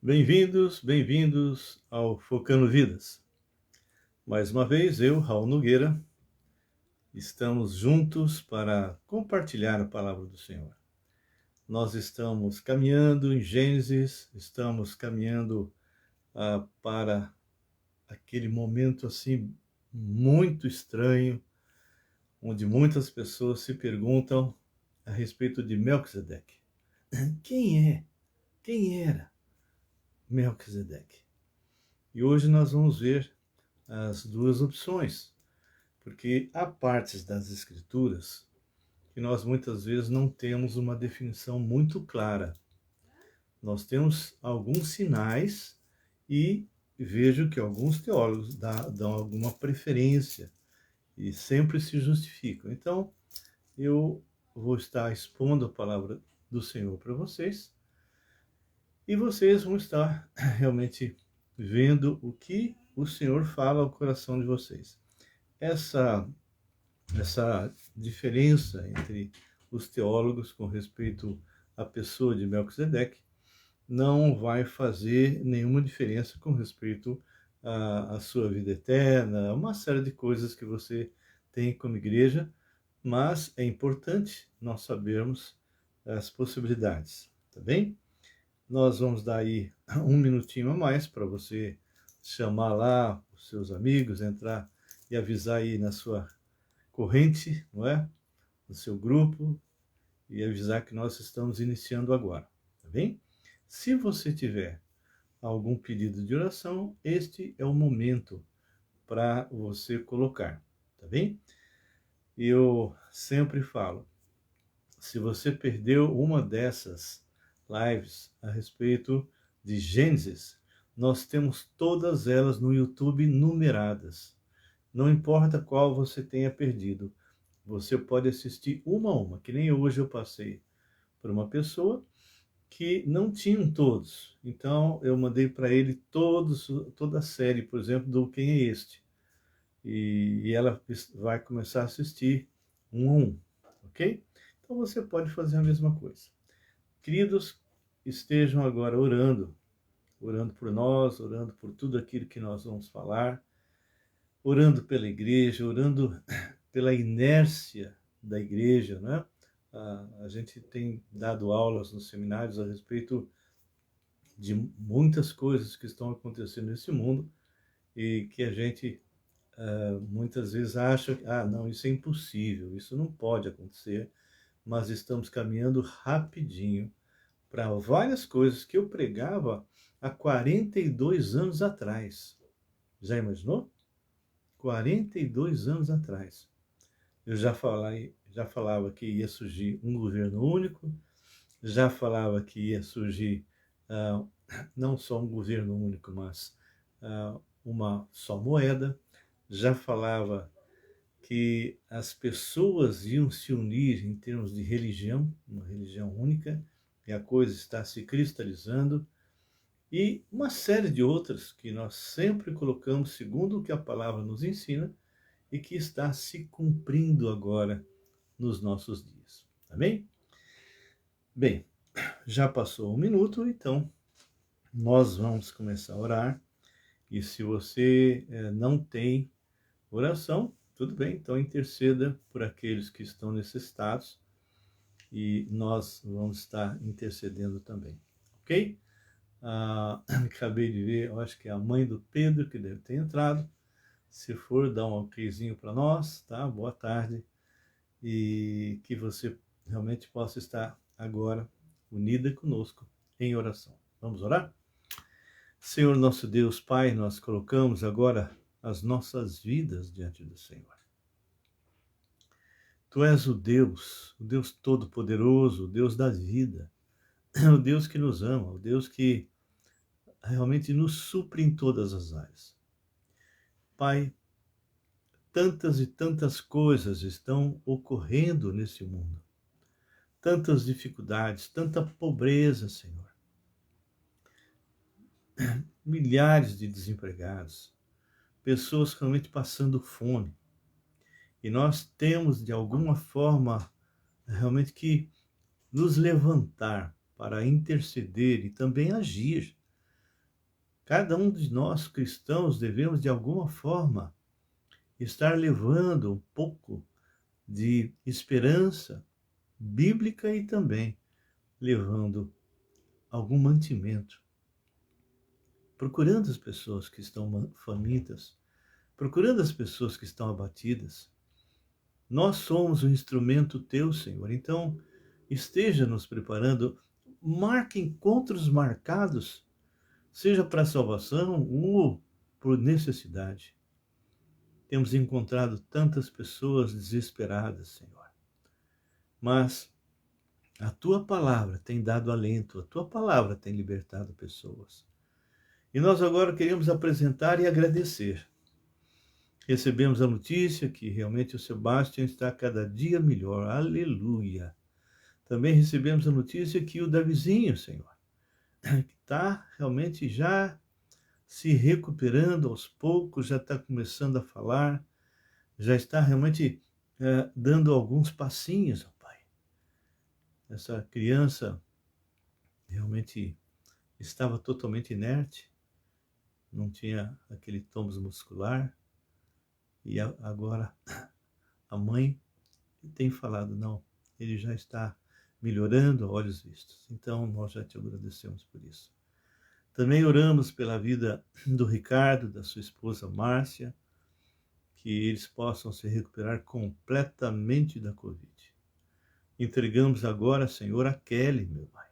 Bem-vindos, bem-vindos ao Focando Vidas. Mais uma vez, eu, Raul Nogueira, estamos juntos para compartilhar a palavra do Senhor. Nós estamos caminhando em Gênesis, estamos caminhando para aquele momento assim muito estranho, onde muitas pessoas se perguntam a respeito de Melquisedeque. Quem é? Quem era Melquisedeque? E hoje nós vamos ver as duas opções, porque há partes das Escrituras que nós muitas vezes não temos uma definição muito clara. Nós temos alguns sinais e vejo que alguns teólogos dão alguma preferência e sempre se justificam. Então, eu vou estar expondo a palavra do Senhor para vocês e vocês vão estar realmente vendo o que o Senhor fala ao coração de vocês. Essa diferença entre os teólogos com respeito à pessoa de Melquisedeque não vai fazer nenhuma diferença com respeito à sua vida eterna, uma série de coisas que você tem como igreja, mas é importante nós sabermos as possibilidades, tá bem? Nós vamos dar aí um minutinho a mais para você chamar lá os seus amigos, entrar e avisar aí na sua corrente, não é? No seu grupo, e avisar que nós estamos iniciando agora, tá bem? Se você tiver algum pedido de oração, este é o momento para você colocar, tá bem? Eu sempre falo, se você perdeu uma dessas lives a respeito de Gênesis, nós temos todas elas no YouTube numeradas. Não importa qual você tenha perdido, você pode assistir uma a uma, que nem hoje eu passei por uma pessoa que não tinham todos. Então eu mandei para ele toda a série, por exemplo, do Quem é Este? E ela vai começar a assistir um a um, ok? Então você pode fazer a mesma coisa. Queridos, estejam agora orando por nós, orando por tudo aquilo que nós vamos falar, orando pela igreja, orando pela inércia da igreja, né? A gente tem dado aulas nos seminários a respeito de muitas coisas que estão acontecendo nesse mundo e que a gente muitas vezes acha que, não, isso é impossível, isso não pode acontecer, mas estamos caminhando rapidinho para várias coisas que eu pregava há 42 anos atrás. Já imaginou? 42 anos atrás. Eu já falava que ia surgir um governo único, já falava que ia surgir não só um governo único, mas uma só moeda, já falava que as pessoas iam se unir em termos de religião, uma religião única, e a coisa está se cristalizando, e uma série de outras que nós sempre colocamos segundo o que a palavra nos ensina e que está se cumprindo agora nos nossos dias. Amém? Bem, já passou um minuto, então nós vamos começar a orar. E se você não tem oração, tudo bem, então interceda por aqueles que estão necessitados e nós vamos estar intercedendo também, ok? Acabei de ver, eu acho que é a mãe do Pedro que deve ter entrado. Se for, dá um okzinho para nós, tá? Boa tarde. E que você realmente possa estar agora unida conosco em oração. Vamos orar? Senhor nosso Deus, Pai, nós colocamos agora as nossas vidas diante do Senhor. Tu és o Deus Todo-Poderoso, o Deus da vida, o Deus que nos ama, o Deus que realmente nos supre em todas as áreas. Pai, tantas e tantas coisas estão ocorrendo nesse mundo, tantas dificuldades, tanta pobreza, Senhor. Milhares de desempregados, pessoas realmente passando fome. E nós temos, de alguma forma, realmente que nos levantar para interceder e também agir Cada um de nós cristãos devemos, de alguma forma, estar levando um pouco de esperança bíblica e também levando algum mantimento, procurando as pessoas que estão famintas, procurando as pessoas que estão abatidas. Nós somos um instrumento teu, Senhor. Então, esteja nos preparando, marque encontros marcados, seja para salvação ou por necessidade. Temos encontrado tantas pessoas desesperadas, Senhor. Mas a tua palavra tem dado alento, a tua palavra tem libertado pessoas. E nós agora queremos apresentar e agradecer. Recebemos a notícia que realmente o Sebastião está cada dia melhor. Aleluia. Também recebemos a notícia que o Davizinho, Senhor, que está realmente já se recuperando aos poucos, já está começando a falar, já está realmente dando alguns passinhos, ó Pai. Essa criança realmente estava totalmente inerte, não tinha aquele tônus muscular, e agora a mãe tem falado, não, ele já está melhorando a olhos vistos. Então, nós já te agradecemos por isso. Também oramos pela vida do Ricardo, da sua esposa Márcia, que eles possam se recuperar completamente da Covid. Entregamos agora, Senhor, a Kelly, meu Pai.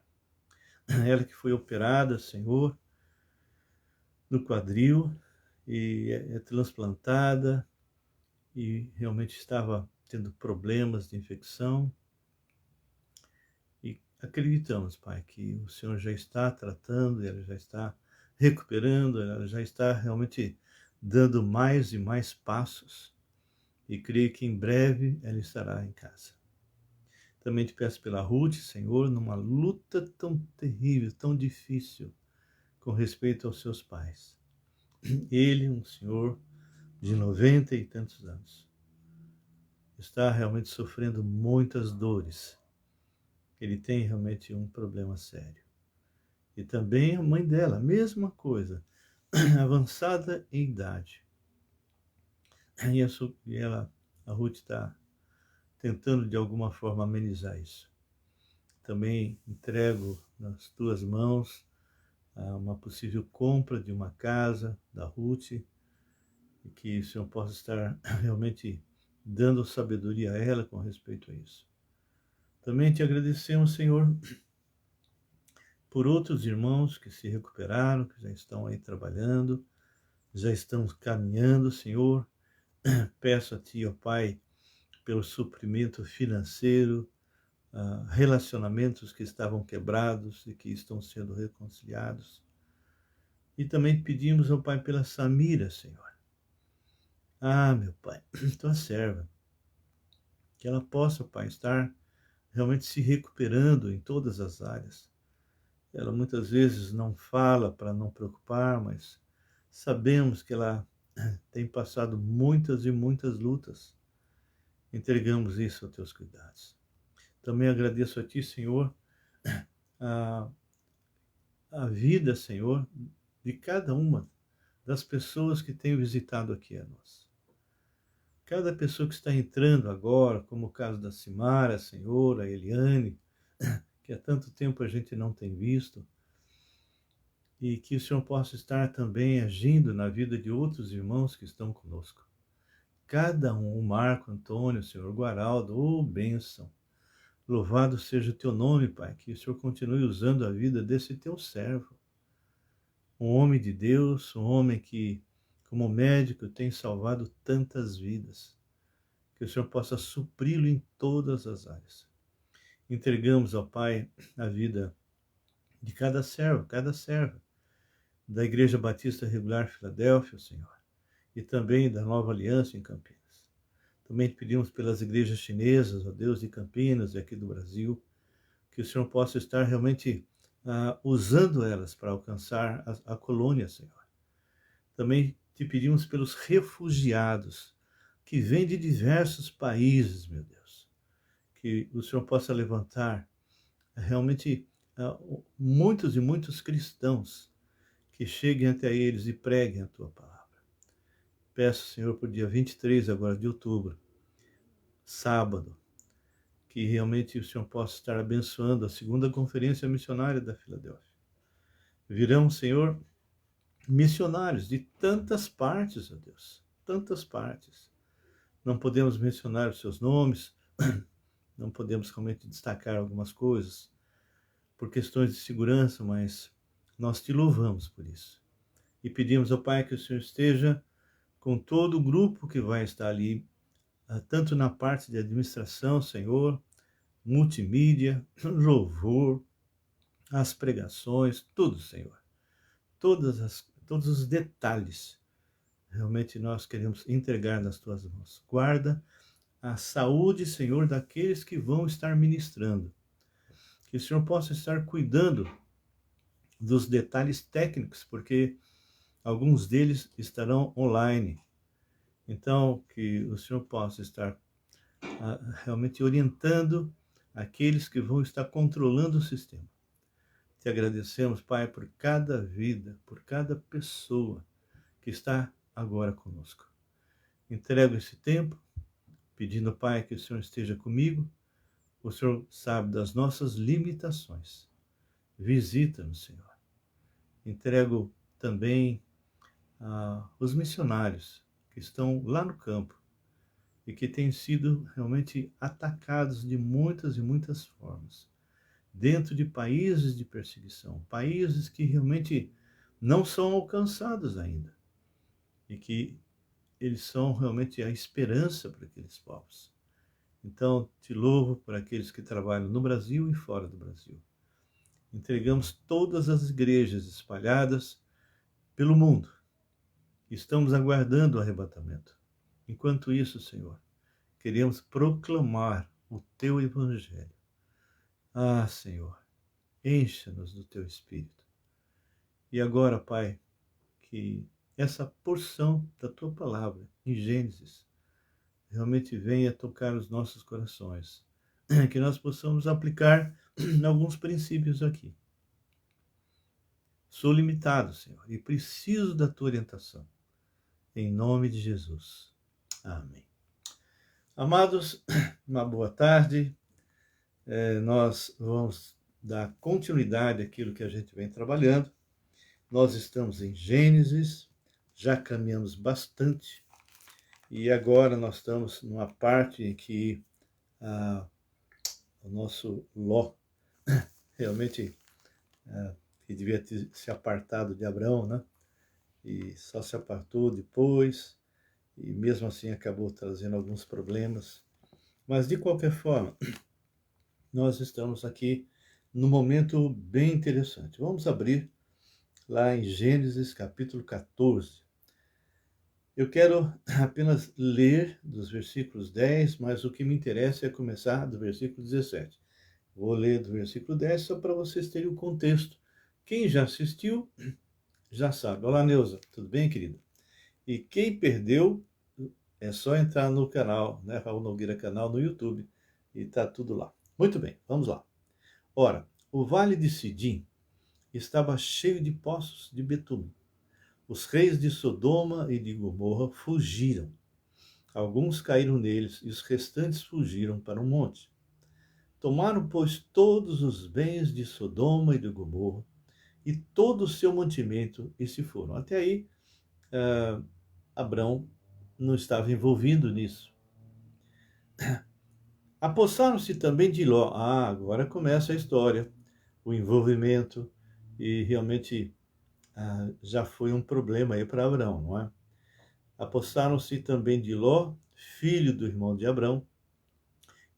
Ela que foi operada, Senhor, no quadril, e é transplantada, e realmente estava tendo problemas de infecção. E acreditamos, Pai, que o Senhor já está tratando, ela já está recuperando, ela já está realmente dando mais e mais passos. E creio que em breve ela estará em casa. Também te peço pela Ruth, Senhor, numa luta tão terrível, tão difícil, com respeito aos seus pais. Ele, um senhor de 90 e tantos anos, está realmente sofrendo muitas dores. Ele tem realmente um problema sério. E também a mãe dela, mesma coisa, avançada em idade. E ela, a Ruth está tentando de alguma forma amenizar isso. Também entrego nas tuas mãos uma possível compra de uma casa da Ruth, e que o Senhor possa estar realmente dando sabedoria a ela com respeito a isso. Também te agradecemos, Senhor, por outros irmãos que se recuperaram, que já estão aí trabalhando, já estão caminhando, Senhor. Peço a Ti, ó Pai, pelo suprimento financeiro, relacionamentos que estavam quebrados e que estão sendo reconciliados. E também pedimos ao Pai pela Samira, Senhor. Ah, meu Pai, tua serva, que ela possa, Pai, estar realmente se recuperando em todas as áreas. Ela muitas vezes não fala para não preocupar, mas sabemos que ela tem passado muitas e muitas lutas. Entregamos isso aos teus cuidados. Também agradeço a Ti, Senhor, a, a vida, Senhor, de cada uma das pessoas que têm visitado aqui a nós. Cada pessoa que está entrando agora, como o caso da Simara, Senhor, a Eliane, que há tanto tempo a gente não tem visto, e que o Senhor possa estar também agindo na vida de outros irmãos que estão conosco. Cada um, o Marco Antônio, o Senhor Guaraldo, bênção. Louvado seja o teu nome, Pai, que o Senhor continue usando a vida desse teu servo. Um homem de Deus, um homem que, como médico, tem salvado tantas vidas. Que o Senhor possa supri-lo em todas as áreas. Entregamos ao Pai a vida de cada servo, cada serva, da Igreja Batista Regular Filadélfia, Senhor, e também da Nova Aliança em Campinas. Também pedimos pelas igrejas chinesas, ó Deus, de Campinas e aqui do Brasil, que o Senhor possa estar realmente usando elas para alcançar a colônia, Senhor. Também te pedimos pelos refugiados que vêm de diversos países, meu Deus, que o Senhor possa levantar realmente muitos e muitos cristãos que cheguem até eles e preguem a tua palavra. Peço, Senhor, por dia 23 agora de outubro, sábado, que realmente o Senhor possa estar abençoando a segunda conferência missionária da Filadélfia. Virão, Senhor, missionários de tantas partes, ó Deus, tantas partes. Não podemos mencionar os seus nomes, não podemos realmente destacar algumas coisas por questões de segurança, mas nós te louvamos por isso. E pedimos ao Pai que o Senhor esteja com todo o grupo que vai estar ali, tanto na parte de administração, Senhor, multimídia, louvor, as pregações, tudo, Senhor. Todos os detalhes, realmente nós queremos entregar nas tuas mãos. Guarda a saúde, Senhor, daqueles que vão estar ministrando. Que o Senhor possa estar cuidando dos detalhes técnicos, porque alguns deles estarão online. Então, que o Senhor possa estar realmente orientando aqueles que vão estar controlando o sistema. Te agradecemos, Pai, por cada vida, por cada pessoa que está agora conosco. Entrego esse tempo, pedindo, Pai, que o Senhor esteja comigo. O Senhor sabe das nossas limitações. Visita-nos, Senhor. Entrego também os missionários que estão lá no campo e que têm sido realmente atacados de muitas e muitas formas, dentro de países de perseguição, países que realmente não são alcançados ainda, e que eles são realmente a esperança para aqueles povos. Então, te louvo por aqueles que trabalham no Brasil e fora do Brasil. Entregamos todas as igrejas espalhadas pelo mundo. Estamos aguardando o arrebatamento. Enquanto isso, Senhor, queremos proclamar o teu evangelho. Ah, Senhor, encha-nos do teu Espírito. E agora, Pai, que essa porção da tua palavra em Gênesis realmente venha tocar os nossos corações, que nós possamos aplicar alguns princípios aqui. Sou limitado, Senhor, e preciso da tua orientação. Em nome de Jesus. Amém. Amados, uma boa tarde. Nós vamos dar continuidade àquilo que a gente vem trabalhando. Nós estamos em Gênesis, já caminhamos bastante, e agora nós estamos numa parte em que o nosso Ló realmente que devia ter se apartado de Abraão, né? E só se apartou depois, e mesmo assim acabou trazendo alguns problemas. Mas de qualquer forma, nós estamos aqui num momento bem interessante. Vamos abrir lá em Gênesis capítulo 14. Eu quero apenas ler dos versículos 10, mas o que me interessa é começar do versículo 17. Vou ler do versículo 10 só para vocês terem o contexto. Quem já assistiu, já sabe. Olá, Neuza, tudo bem, querida? E quem perdeu, é só entrar no canal, né, Raul Nogueira Canal no YouTube, e tá tudo lá. Muito bem, vamos lá. Ora, o vale de Sidim estava cheio de poços de betume. Os reis de Sodoma e de Gomorra fugiram. Alguns caíram neles e os restantes fugiram para um monte. Tomaram, pois, todos os bens de Sodoma e de Gomorra e todo o seu mantimento e se foram. Até aí, Abrão não estava envolvido nisso. Apossaram-se também de Ló. Agora começa a história, o envolvimento, e realmente já foi um problema aí para Abrão, não é? Apossaram-se também de Ló, filho do irmão de Abrão,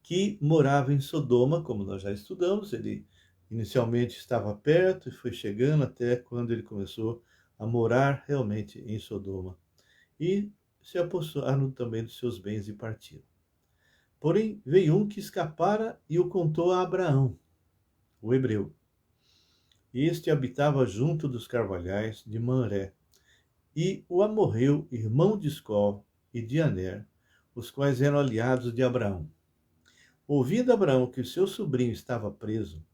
que morava em Sodoma, como nós já estudamos. Ele inicialmente estava perto e foi chegando até quando ele começou a morar realmente em Sodoma. E se apossaram também dos seus bens e partiram. Porém, veio um que escapara e o contou a Abraão, o hebreu. Este habitava junto dos carvalhais de Manré, e o amorreu, irmão de Escol e de Aner, os quais eram aliados de Abraão. Ouvindo Abraão que o seu sobrinho estava preso,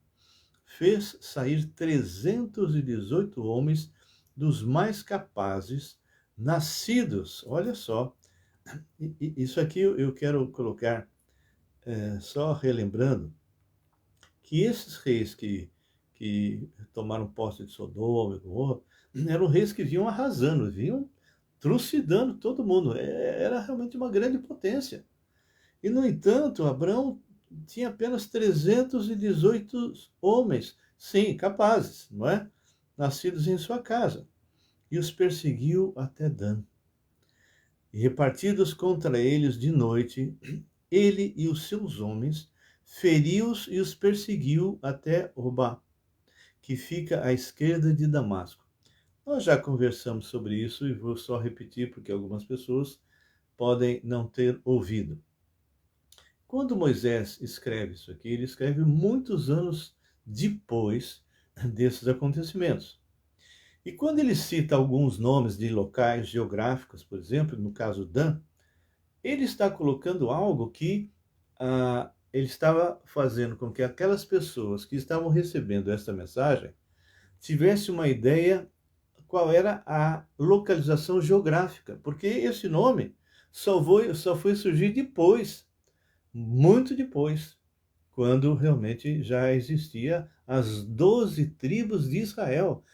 fez sair 318 homens dos mais capazes, nascidos, olha só, isso aqui eu quero colocar, só relembrando, que esses reis que tomaram posse de Sodoma e Gomorra, eram reis que vinham arrasando, vinham trucidando todo mundo. Era realmente uma grande potência. E, no entanto, Abraão tinha apenas 318 homens, sim, capazes, não é? Nascidos em sua casa. E os perseguiu até Dan. E repartidos contra eles de noite, ele e os seus homens feriu-os e os perseguiu até Obá, que fica à esquerda de Damasco. Nós já conversamos sobre isso e vou só repetir porque algumas pessoas podem não ter ouvido. Quando Moisés escreve isso aqui, ele escreve muitos anos depois desses acontecimentos. E quando ele cita alguns nomes de locais geográficos, por exemplo, no caso Dan, ele está colocando algo que ele estava fazendo com que aquelas pessoas que estavam recebendo esta mensagem tivessem uma ideia qual era a localização geográfica, porque esse nome só foi surgir depois, muito depois, quando realmente já existia as 12 tribos de Israel.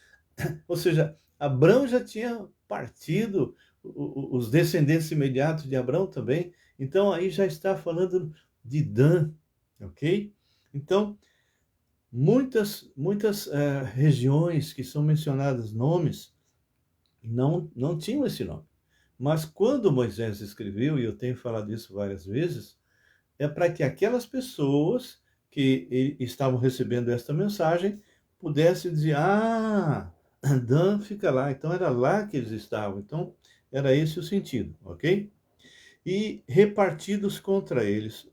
Ou seja, Abrão já tinha partido, os descendentes imediatos de Abrão também, então aí já está falando de Dan, ok? Então, muitas regiões que são mencionadas, nomes, não tinham esse nome. Mas quando Moisés escreveu, e eu tenho falado isso várias vezes, é para que aquelas pessoas que estavam recebendo esta mensagem pudessem dizer: ah, Dan fica lá, então era lá que eles estavam. Então, era esse o sentido, ok? E repartidos contra eles,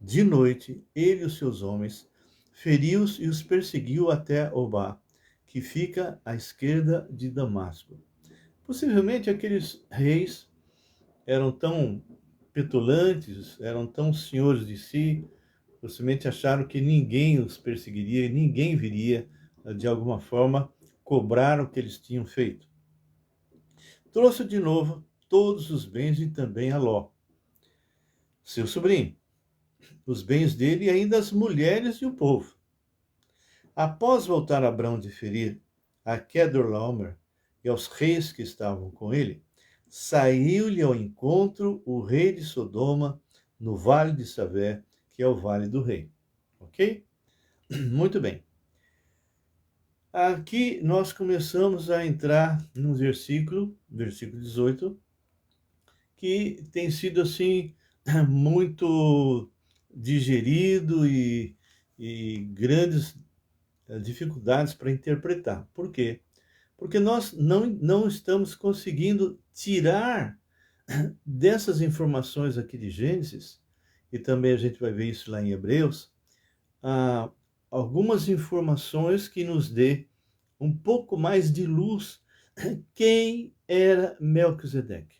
de noite, ele e os seus homens, feriu-os e os perseguiu até Obá, que fica à esquerda de Damasco. Possivelmente aqueles reis eram tão petulantes, eram tão senhores de si, possivelmente acharam que ninguém os perseguiria e ninguém viria, de alguma forma, cobrar o que eles tinham feito. Trouxe de novo todos os bens e também a Ló, seu sobrinho, os bens dele e ainda as mulheres e o povo. Após voltar Abrão de ferir a Kedorlaomer e aos reis que estavam com ele, saiu-lhe ao encontro o rei de Sodoma no vale de Savé, que é o vale do rei. Ok? Muito bem. Aqui nós começamos a entrar num versículo 18, que tem sido assim muito digerido e grandes dificuldades para interpretar. Por quê? Porque nós não estamos conseguindo tirar dessas informações aqui de Gênesis, e também a gente vai ver isso lá em Hebreus, algumas informações que nos dê um pouco mais de luz quem era Melquisedeque.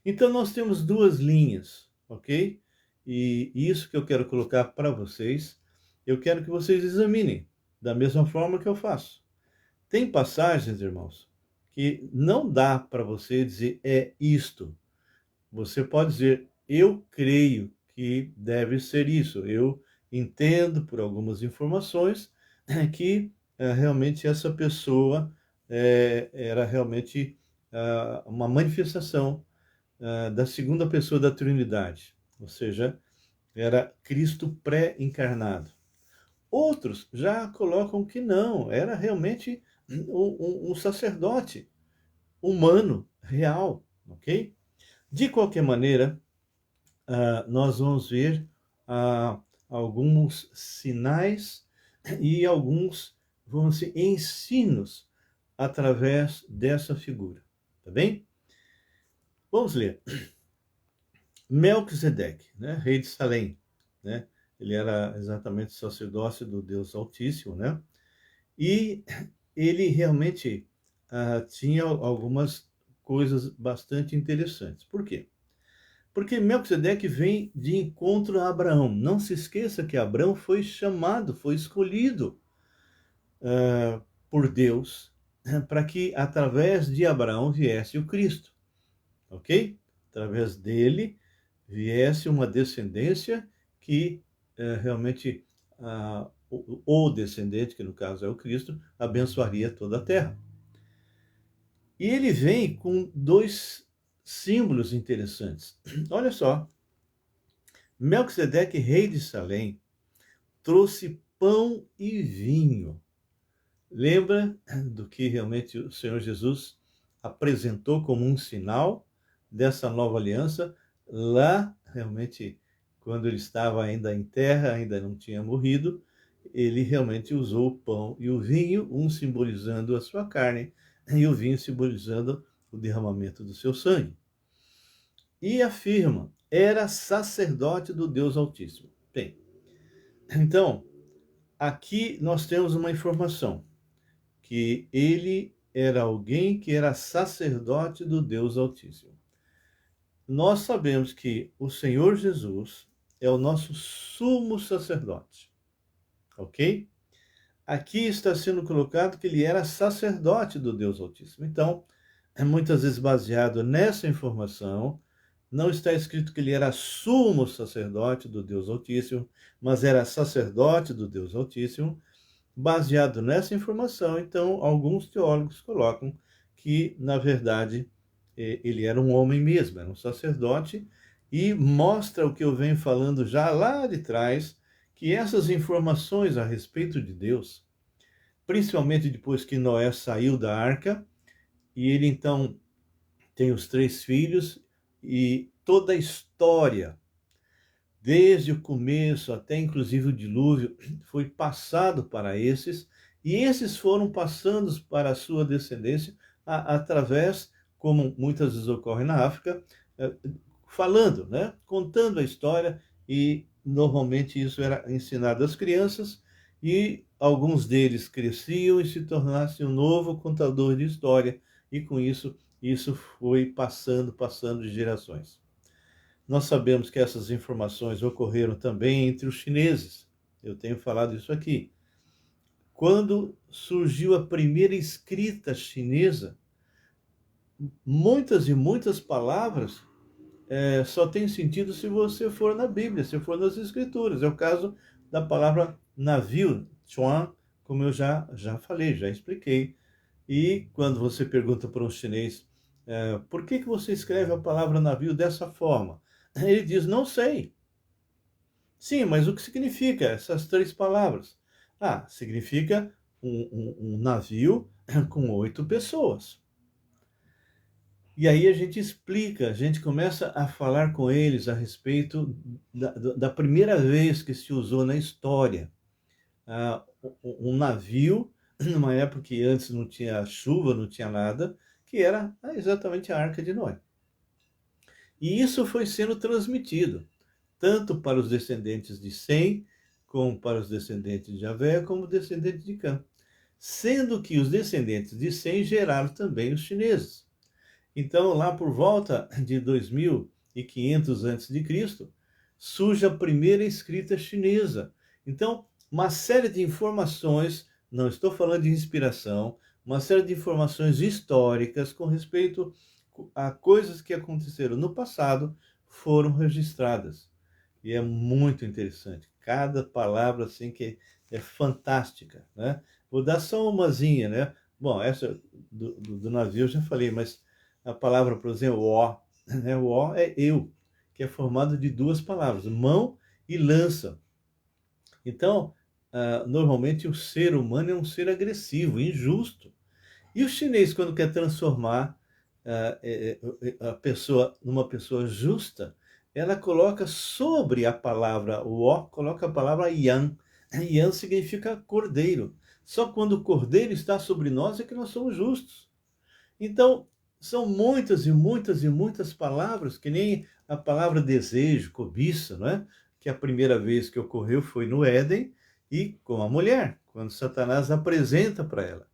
Então nós temos duas linhas, ok? E isso que eu quero colocar para vocês, eu quero que vocês examinem da mesma forma que eu faço. Tem passagens, irmãos, que não dá para você dizer é isto. Você pode dizer, eu creio que deve ser isso. Eu entendo por algumas informações que realmente essa pessoa era realmente uma manifestação da segunda pessoa da Trindade, ou seja, era Cristo pré-encarnado. Outros já colocam que não, era realmente um sacerdote humano, real, ok? De qualquer maneira, nós vamos ver alguns sinais e alguns, vamos dizer, ensinos através dessa figura, tá bem? Vamos ler. Melquisedeque, né, rei de Salém, né? Ele era exatamente sacerdócio do Deus Altíssimo, né? E ele realmente tinha algumas coisas bastante interessantes. Por quê? Porque Melquisedeque vem de encontro a Abraão. Não se esqueça que Abraão foi chamado, foi escolhido por Deus para que através de Abraão viesse o Cristo, ok? Através dele viesse uma descendência que realmente o descendente, que no caso é o Cristo, abençoaria toda a terra. E ele vem com dois símbolos interessantes. Olha só, Melquisedeque, rei de Salém, trouxe pão e vinho. Lembra do que realmente o Senhor Jesus apresentou como um sinal dessa nova aliança lá, realmente, quando ele estava ainda em terra, ainda não tinha morrido, ele realmente usou o pão e o vinho, um simbolizando a sua carne e o vinho simbolizando o derramamento do seu sangue. E afirma, era sacerdote do Deus Altíssimo. Bem, então, aqui nós temos uma informação, que ele era alguém que era sacerdote do Deus Altíssimo. Nós sabemos que o Senhor Jesus é o nosso sumo sacerdote, ok? Aqui está sendo colocado que ele era sacerdote do Deus Altíssimo. Então, é muitas vezes baseado nessa informação, não está escrito que ele era sumo sacerdote do Deus Altíssimo, mas era sacerdote do Deus Altíssimo. Baseado nessa informação, então, alguns teólogos colocam que, na verdade, ele era um homem mesmo, era um sacerdote, e mostra o que eu venho falando já lá de trás, que essas informações a respeito de Deus, principalmente depois que Noé saiu da arca, e ele então tem os 3 filhos, e toda a história, desde o começo até inclusive o dilúvio, foi passado para esses, e esses foram passando para a sua descendência através, como muitas vezes ocorre na África, falando, né? Contando a história, e normalmente isso era ensinado às crianças, e alguns deles cresciam e se tornassem um novo contador de história, e com isso, isso foi passando de gerações. Nós sabemos que essas informações ocorreram também entre os chineses. Eu tenho falado isso aqui. Quando surgiu a primeira escrita chinesa, muitas e muitas palavras só têm sentido se você for na Bíblia, se for nas Escrituras. É o caso da palavra navio, chuan, como eu já falei, já expliquei. E quando você pergunta para um chinês, por que você escreve a palavra navio dessa forma? Ele diz, não sei. Sim, mas o que significa essas 3 palavras? Significa um navio com 8 pessoas. E aí a gente explica, a gente começa a falar com eles a respeito da primeira vez que se usou na história um navio, numa época que antes não tinha chuva, não tinha nada, que era exatamente a Arca de Noé. E isso foi sendo transmitido, tanto para os descendentes de Sem, como para os descendentes de Javé, como descendentes de Cã. Sendo que os descendentes de Sem geraram também os chineses. Então, lá por volta de 2500 a.C., surge a primeira escrita chinesa. Então, uma série de informações, não estou falando de inspiração, uma série de informações históricas com respeito a coisas que aconteceram no passado foram registradas. E é muito interessante. Cada palavra assim que é fantástica, né? Vou dar só umazinha, né? Bom, essa do navio eu já falei, mas a palavra, por exemplo, ó, né? O ó é eu, que é formado de 2 palavras, mão e lança. Então, normalmente o ser humano é um ser agressivo, injusto. E o chinês, quando quer transformar a pessoa numa pessoa justa, ela coloca sobre a palavra o ó, coloca a palavra yan. Yan significa cordeiro. Só quando o cordeiro está sobre nós é que nós somos justos. Então, são muitas e muitas e muitas palavras, que nem a palavra desejo, cobiça, não é? Que a primeira vez que ocorreu foi no Éden e com a mulher, quando Satanás apresenta para ela.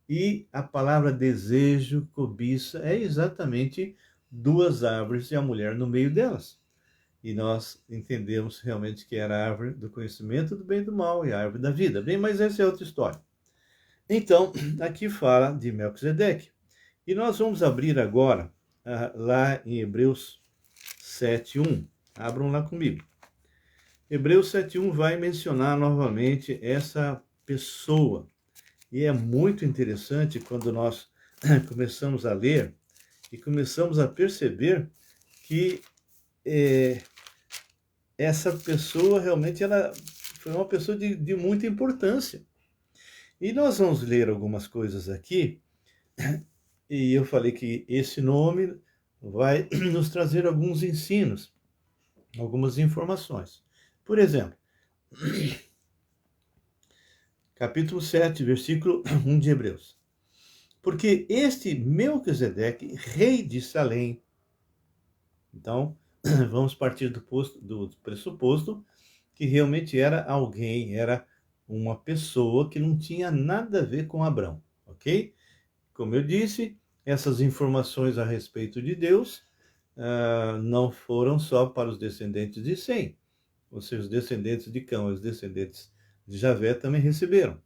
E a palavra desejo, cobiça, é exatamente 2 árvores e a mulher no meio delas. E nós entendemos realmente que era a árvore do conhecimento do bem e do mal e a árvore da vida. Bem, mas essa é outra história. Então, aqui fala de Melquisedeque. E nós vamos abrir agora lá em Hebreus 7:1. Abram lá comigo. Hebreus 7:1 vai mencionar novamente essa pessoa. E é muito interessante quando nós começamos a ler e começamos a perceber que essa pessoa realmente ela foi uma pessoa de muita importância. E nós vamos ler algumas coisas aqui, e eu falei que esse nome vai nos trazer alguns ensinos, algumas informações. Por exemplo, capítulo 7, versículo 1 de Hebreus. Porque este Melquisedeque, rei de Salém, então vamos partir do pressuposto que realmente era alguém, era uma pessoa que não tinha nada a ver com Abrão, ok? Como eu disse, essas informações a respeito de Deus não foram só para os descendentes de Sem, ou seja, os descendentes de Cão, os descendentes de Javé também receberam.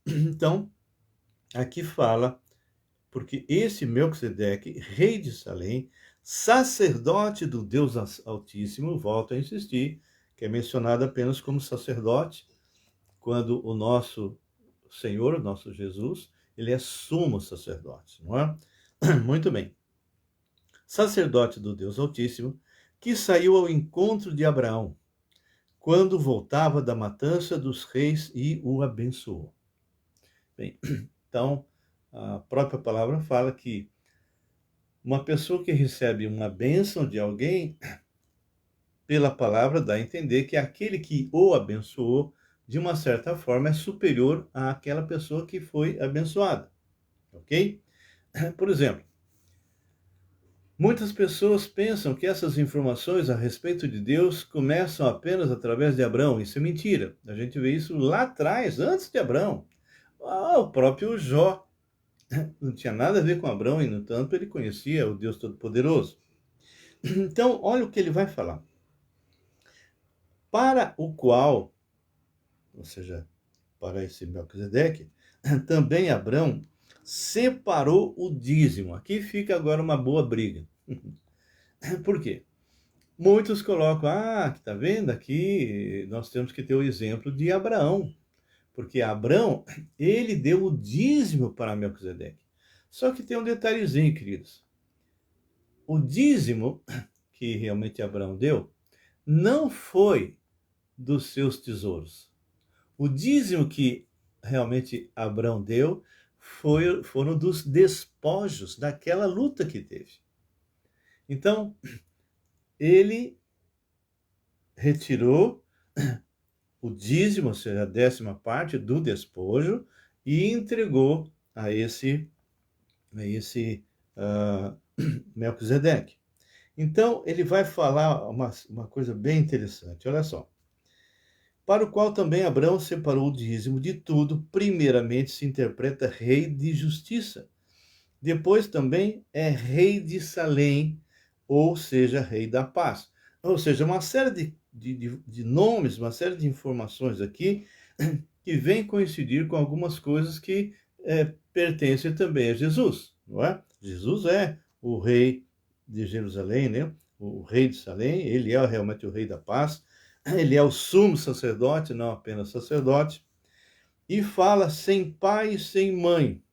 Então, aqui fala, porque esse Melquisedeque, rei de Salém, sacerdote do Deus Altíssimo, volto a insistir, que é mencionado apenas como sacerdote, quando o nosso Senhor, o nosso Jesus, ele é sumo sacerdote, não é? Muito bem. Sacerdote do Deus Altíssimo, que saiu ao encontro de Abraão, quando voltava da matança dos reis e o abençoou. Bem, então, a própria palavra fala que uma pessoa que recebe uma bênção de alguém, pela palavra dá a entender que aquele que o abençoou, de uma certa forma, é superior àquela pessoa que foi abençoada, ok? Por exemplo, muitas pessoas pensam que essas informações a respeito de Deus começam apenas através de Abraão. Isso é mentira. A gente vê isso lá atrás, antes de Abraão. O próprio Jó não tinha nada a ver com Abraão e, no entanto, ele conhecia o Deus Todo-Poderoso. Então, olha o que ele vai falar. Para o qual, ou seja, para esse Melquisedeque, também Abraão separou o dízimo. Aqui fica agora uma boa briga. Por quê? Muitos colocam, tá vendo aqui, nós temos que ter o exemplo de Abraão, porque Abraão, ele deu o dízimo para Melquisedeque. Só que tem um detalhezinho, queridos. O dízimo que realmente Abraão deu não foi dos seus tesouros. O dízimo que realmente Abraão deu foram dos despojos daquela luta que teve. Então, ele retirou o dízimo, ou seja, a 10ª parte do despojo, e entregou a esse Melquisedeque. Então, ele vai falar uma coisa bem interessante, olha só. Para o qual também Abraão separou o dízimo de tudo, primeiramente se interpreta rei de justiça. Depois também é rei de Salém, ou seja, rei da paz. Ou seja, uma série de nomes, uma série de informações aqui que vem coincidir com algumas coisas que pertencem também a Jesus, não é? Jesus é o rei de Jerusalém, né? O rei de Salém, ele é realmente o rei da paz, ele é o sumo sacerdote, não apenas sacerdote, e fala sem pai e sem mãe,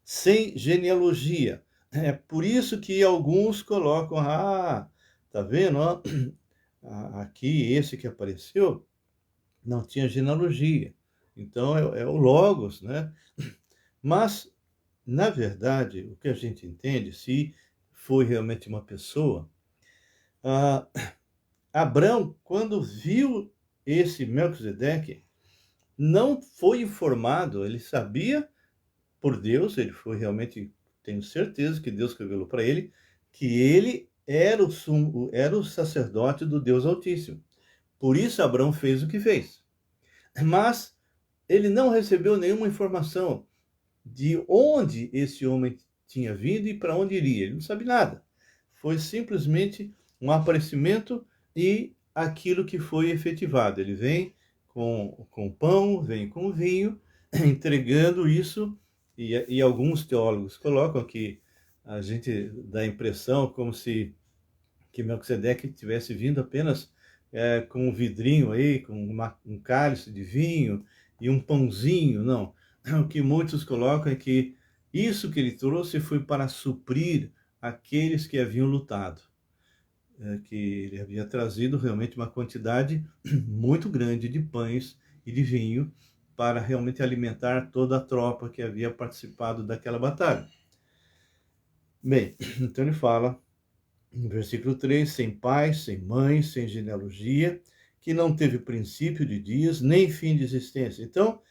sem genealogia. É por isso que alguns colocam, tá vendo? Aqui, esse que apareceu, não tinha genealogia. Então, é o Logos, né? Mas, na verdade, o que a gente entende, se foi realmente uma pessoa, Abraão, quando viu esse Melquisedeque, não foi informado, ele sabia por Deus, ele foi realmente, tenho certeza que Deus revelou para ele, que ele era o sacerdote do Deus Altíssimo. Por isso Abraão fez o que fez. Mas ele não recebeu nenhuma informação de onde esse homem tinha vindo e para onde iria. Ele não sabe nada. Foi simplesmente um aparecimento e aquilo que foi efetivado. Ele vem com pão, vem com vinho, entregando isso, e alguns teólogos colocam que a gente dá a impressão como se que Melquisedeque tivesse vindo apenas com um vidrinho aí, com um cálice de vinho e um pãozinho. Não. O que muitos colocam é que isso que ele trouxe foi para suprir aqueles que haviam lutado. Que ele havia trazido realmente uma quantidade muito grande de pães e de vinho para realmente alimentar toda a tropa que havia participado daquela batalha. Bem, então ele fala no versículo 3, sem pai, sem mãe, sem genealogia, que não teve princípio de dias, nem fim de existência. Então,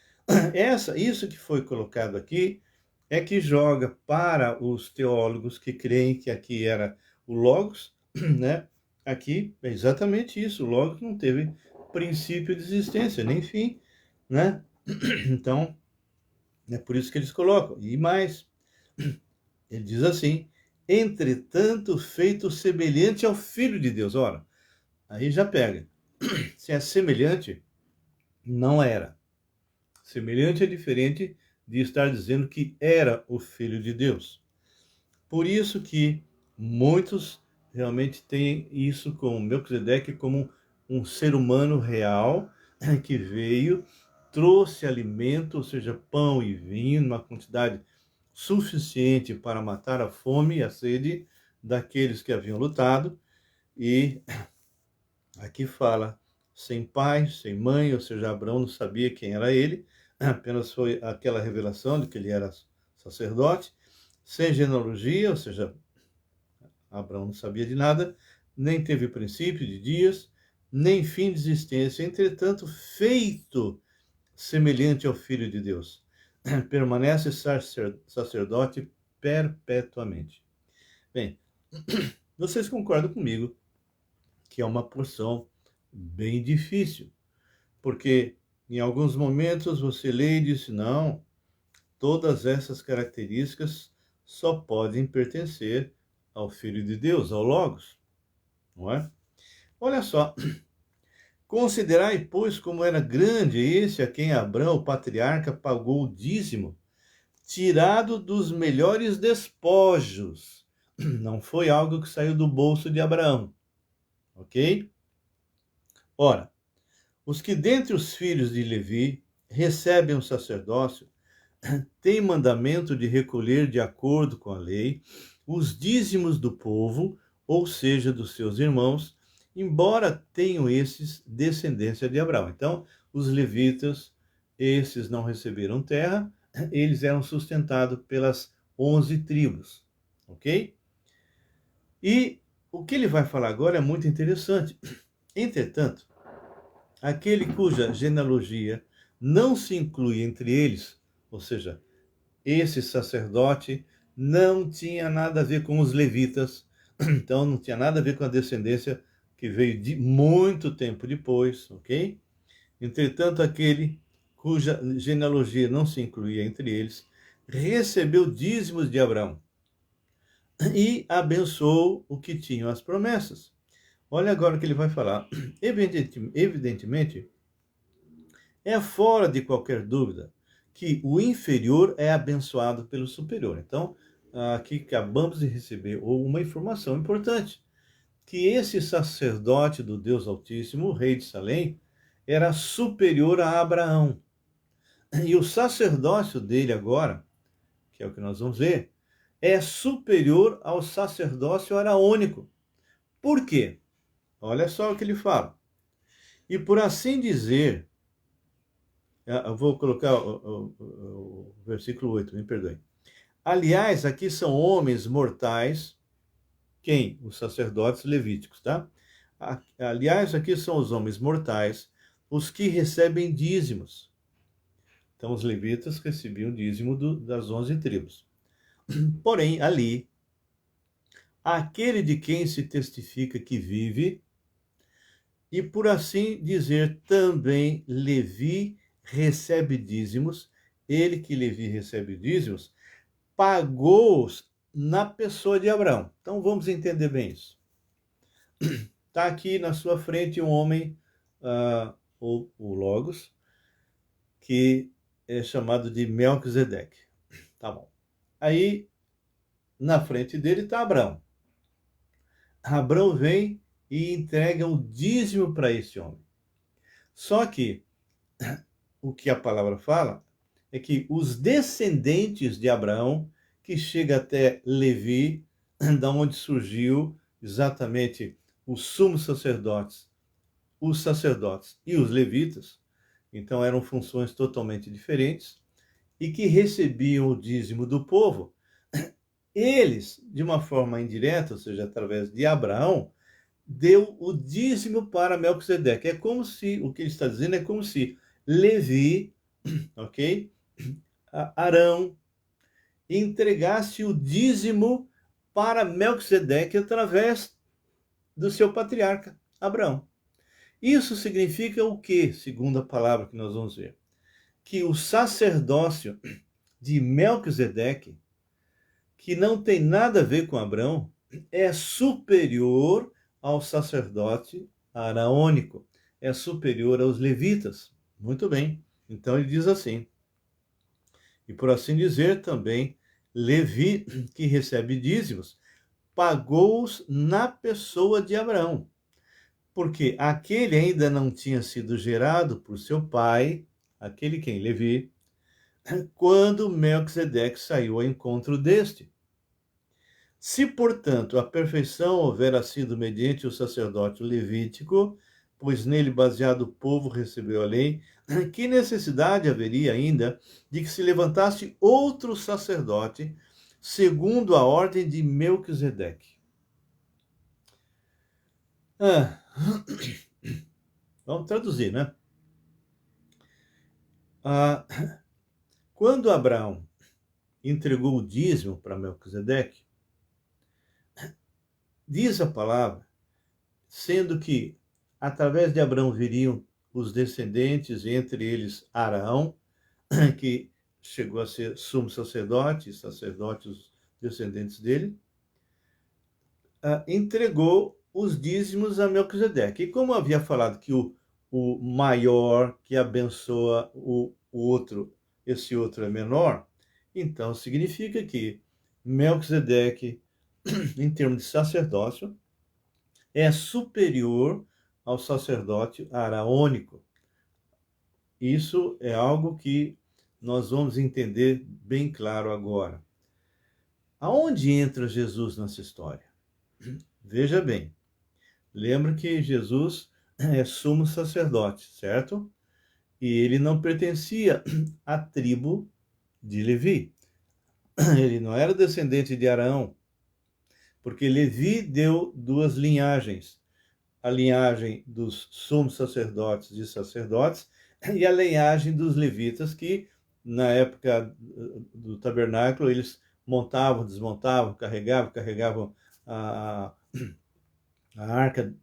isso que foi colocado aqui é que joga para os teólogos que creem que aqui era o Logos, né? Aqui é exatamente isso, o Logos não teve princípio de existência, nem fim, né? Então, é por isso que eles colocam. E mais, ele diz assim, entretanto feito semelhante ao Filho de Deus. Ora, aí já pega. Se é semelhante, não era. Semelhante é diferente de estar dizendo que era o Filho de Deus. Por isso que muitos realmente têm isso com Melquisedeque como um ser humano real que veio, trouxe alimento, ou seja, pão e vinho, numa quantidade suficiente para matar a fome e a sede daqueles que haviam lutado. E aqui fala, sem pai, sem mãe, ou seja, Abraão não sabia quem era ele, apenas foi aquela revelação de que ele era sacerdote, sem genealogia, ou seja, Abraão não sabia de nada, nem teve princípio de dias, nem fim de existência, entretanto, feito semelhante ao Filho de Deus, permanece sacerdote perpetuamente. Bem, vocês concordam comigo que é uma porção bem difícil, porque em alguns momentos você lê e diz, não, todas essas características só podem pertencer ao Filho de Deus, ao Logos, não é? Olha só, considerai, pois, como era grande esse a quem Abraão, o patriarca, pagou o dízimo, tirado dos melhores despojos. Não foi algo que saiu do bolso de Abraão, ok? Ora, os que dentre os filhos de Levi recebem o sacerdócio têm mandamento de recolher de acordo com a lei os dízimos do povo, ou seja, dos seus irmãos, embora tenham esses descendência de Abraão. Então, os levitas, esses não receberam terra, eles eram sustentados pelas 11 tribos, ok? E o que ele vai falar agora é muito interessante. Entretanto, aquele cuja genealogia não se inclui entre eles, ou seja, esse sacerdote não tinha nada a ver com os levitas, então não tinha nada a ver com a descendência que veio de muito tempo depois, ok? Entretanto, aquele cuja genealogia não se incluía entre eles, recebeu dízimos de Abraão e abençoou o que tinham as promessas. Olha agora o que ele vai falar. Evidentemente, é fora de qualquer dúvida que o inferior é abençoado pelo superior. Então, aqui acabamos de receber uma informação importante, que esse sacerdote do Deus Altíssimo, o rei de Salém, era superior a Abraão. E o sacerdócio dele agora, que é o que nós vamos ver, é superior ao sacerdócio araônico. Por quê? Olha só o que ele fala. E por assim dizer, eu vou colocar o versículo 8, me perdoe. Aliás, aqui são homens mortais, quem? Os sacerdotes levíticos, tá? Aliás, aqui são os homens mortais, os que recebem dízimos. Então, os levitas recebiam dízimo das 11 tribos. Porém, ali, aquele de quem se testifica que vive, e por assim dizer, também Levi recebe dízimos, ele que Levi recebe dízimos, pagou-os na pessoa de Abraão. Então vamos entender bem isso. Está aqui na sua frente um homem, o Logos, que é chamado de Melquisedeque. Tá bom. Aí, na frente dele está Abraão. Abraão vem e entrega o dízimo para esse homem. Só que o que a palavra fala é que os descendentes de Abraão, que chega até Levi, da onde surgiu exatamente os sumos sacerdotes, os sacerdotes e os levitas, então eram funções totalmente diferentes, e que recebiam o dízimo do povo, eles, de uma forma indireta, ou seja, através de Abraão, deu o dízimo para Melquisedeque. É como se, o que ele está dizendo é como se Levi, ok? Arão, entregasse o dízimo para Melquisedeque através do seu patriarca, Abraão. Isso significa o quê, segundo a palavra que nós vamos ver? Que o sacerdócio de Melquisedeque, que não tem nada a ver com Abraão, é superior ao sacerdote araônico, é superior aos levitas. Muito bem. Então ele diz assim: e por assim dizer também, Levi, que recebe dízimos, pagou-os na pessoa de Abraão, porque aquele ainda não tinha sido gerado por seu pai, aquele quem? Levi, quando Melquisedeque saiu ao encontro deste. Se, portanto, a perfeição houvera sido mediante o sacerdócio levítico, pois nele baseado o povo recebeu a lei, que necessidade haveria ainda de que se levantasse outro sacerdote, segundo a ordem de Melquisedeque? Vamos traduzir, né? Quando Abraão entregou o dízimo para Melquisedeque, diz a palavra, sendo que através de Abraão viriam os descendentes, entre eles Arão, que chegou a ser sumo sacerdote, os descendentes dele, entregou os dízimos a Melquisedeque. E como havia falado que o maior que abençoa o outro, esse outro é menor, então significa que Melquisedeque, em termos de sacerdócio, é superior ao sacerdote araônico. Isso é algo que nós vamos entender bem claro agora. Aonde entra Jesus nessa história? Veja bem, lembra que Jesus é sumo sacerdote, certo? E ele não pertencia à tribo de Levi. Ele não era descendente de Arão, porque Levi deu duas linhagens. A linhagem dos sumos sacerdotes e sacerdotes e a linhagem dos levitas, que na época do tabernáculo eles montavam, desmontavam, carregavam a arca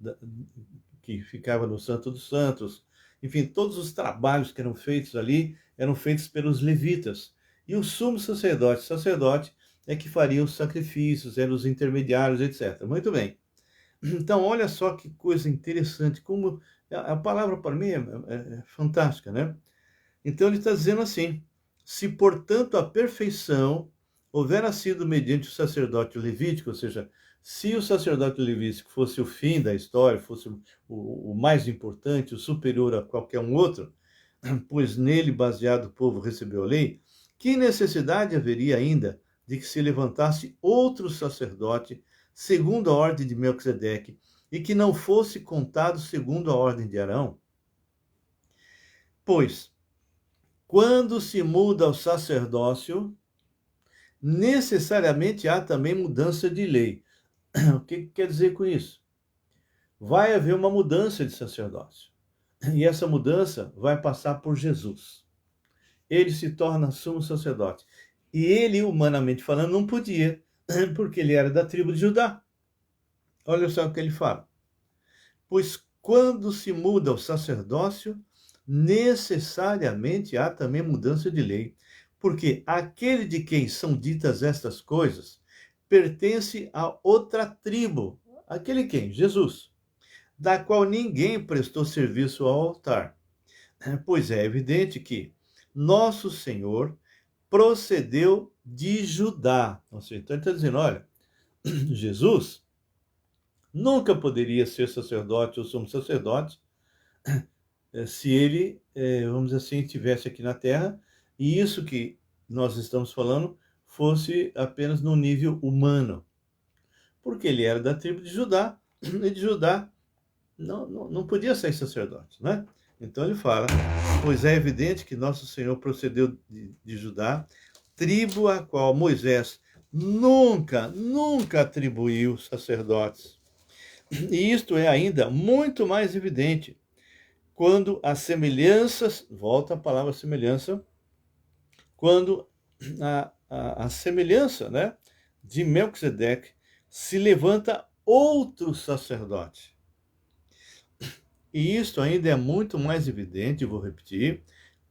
que ficava no Santo dos Santos. Enfim, todos os trabalhos que eram feitos ali eram feitos pelos levitas. E o sumo sacerdote é que faria os sacrifícios, eram os intermediários, etc. Muito bem. Então, olha só que coisa interessante, como a palavra para mim é fantástica, né? Então ele está dizendo assim: se portanto a perfeição houvera sido mediante o sacerdote levítico, ou seja, se o sacerdote levítico fosse o fim da história, fosse o mais importante, o superior a qualquer um outro, pois nele baseado o povo recebeu a lei, que necessidade haveria ainda de que se levantasse outro sacerdote segundo a ordem de Melquisedeque, e que não fosse contado segundo a ordem de Arão? Pois, quando se muda o sacerdócio, necessariamente há também mudança de lei. O que quer dizer com isso? Vai haver uma mudança de sacerdócio. E essa mudança vai passar por Jesus. Ele se torna sumo sacerdote. E ele, humanamente falando, não podia, porque ele era da tribo de Judá. Olha só o que ele fala. Pois quando se muda o sacerdócio, necessariamente há também mudança de lei, porque aquele de quem são ditas estas coisas pertence a outra tribo. Aquele quem? Jesus, da qual ninguém prestou serviço ao altar. Pois é evidente que, nosso Senhor procedeu de Judá. Ou seja, então ele está dizendo, olha, Jesus nunca poderia ser sacerdote ou sumo sacerdote se ele, vamos dizer assim, estivesse aqui na Terra, e isso que nós estamos falando fosse apenas no nível humano, porque ele era da tribo de Judá, e de Judá não podia ser sacerdote, né? Então ele fala, pois é evidente que nosso Senhor procedeu de Judá, tribo a qual Moisés nunca atribuiu sacerdotes. E isto é ainda muito mais evidente quando as semelhanças, volta a palavra semelhança, quando a semelhança, né, de Melquisedeque se levanta outro sacerdote. E isto ainda é muito mais evidente, vou repetir,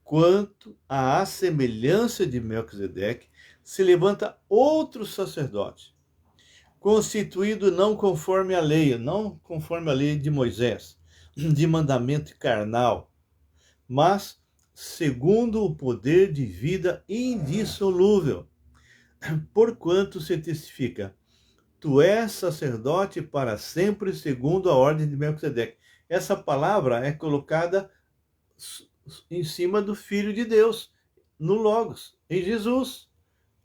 quanto à semelhança de Melquisedeque se levanta outro sacerdote, constituído não conforme a lei, não conforme a lei de Moisés, de mandamento carnal, mas segundo o poder de vida indissolúvel, porquanto se testifica, tu és sacerdote para sempre segundo a ordem de Melquisedeque. Essa palavra é colocada em cima do Filho de Deus, no Logos, em Jesus.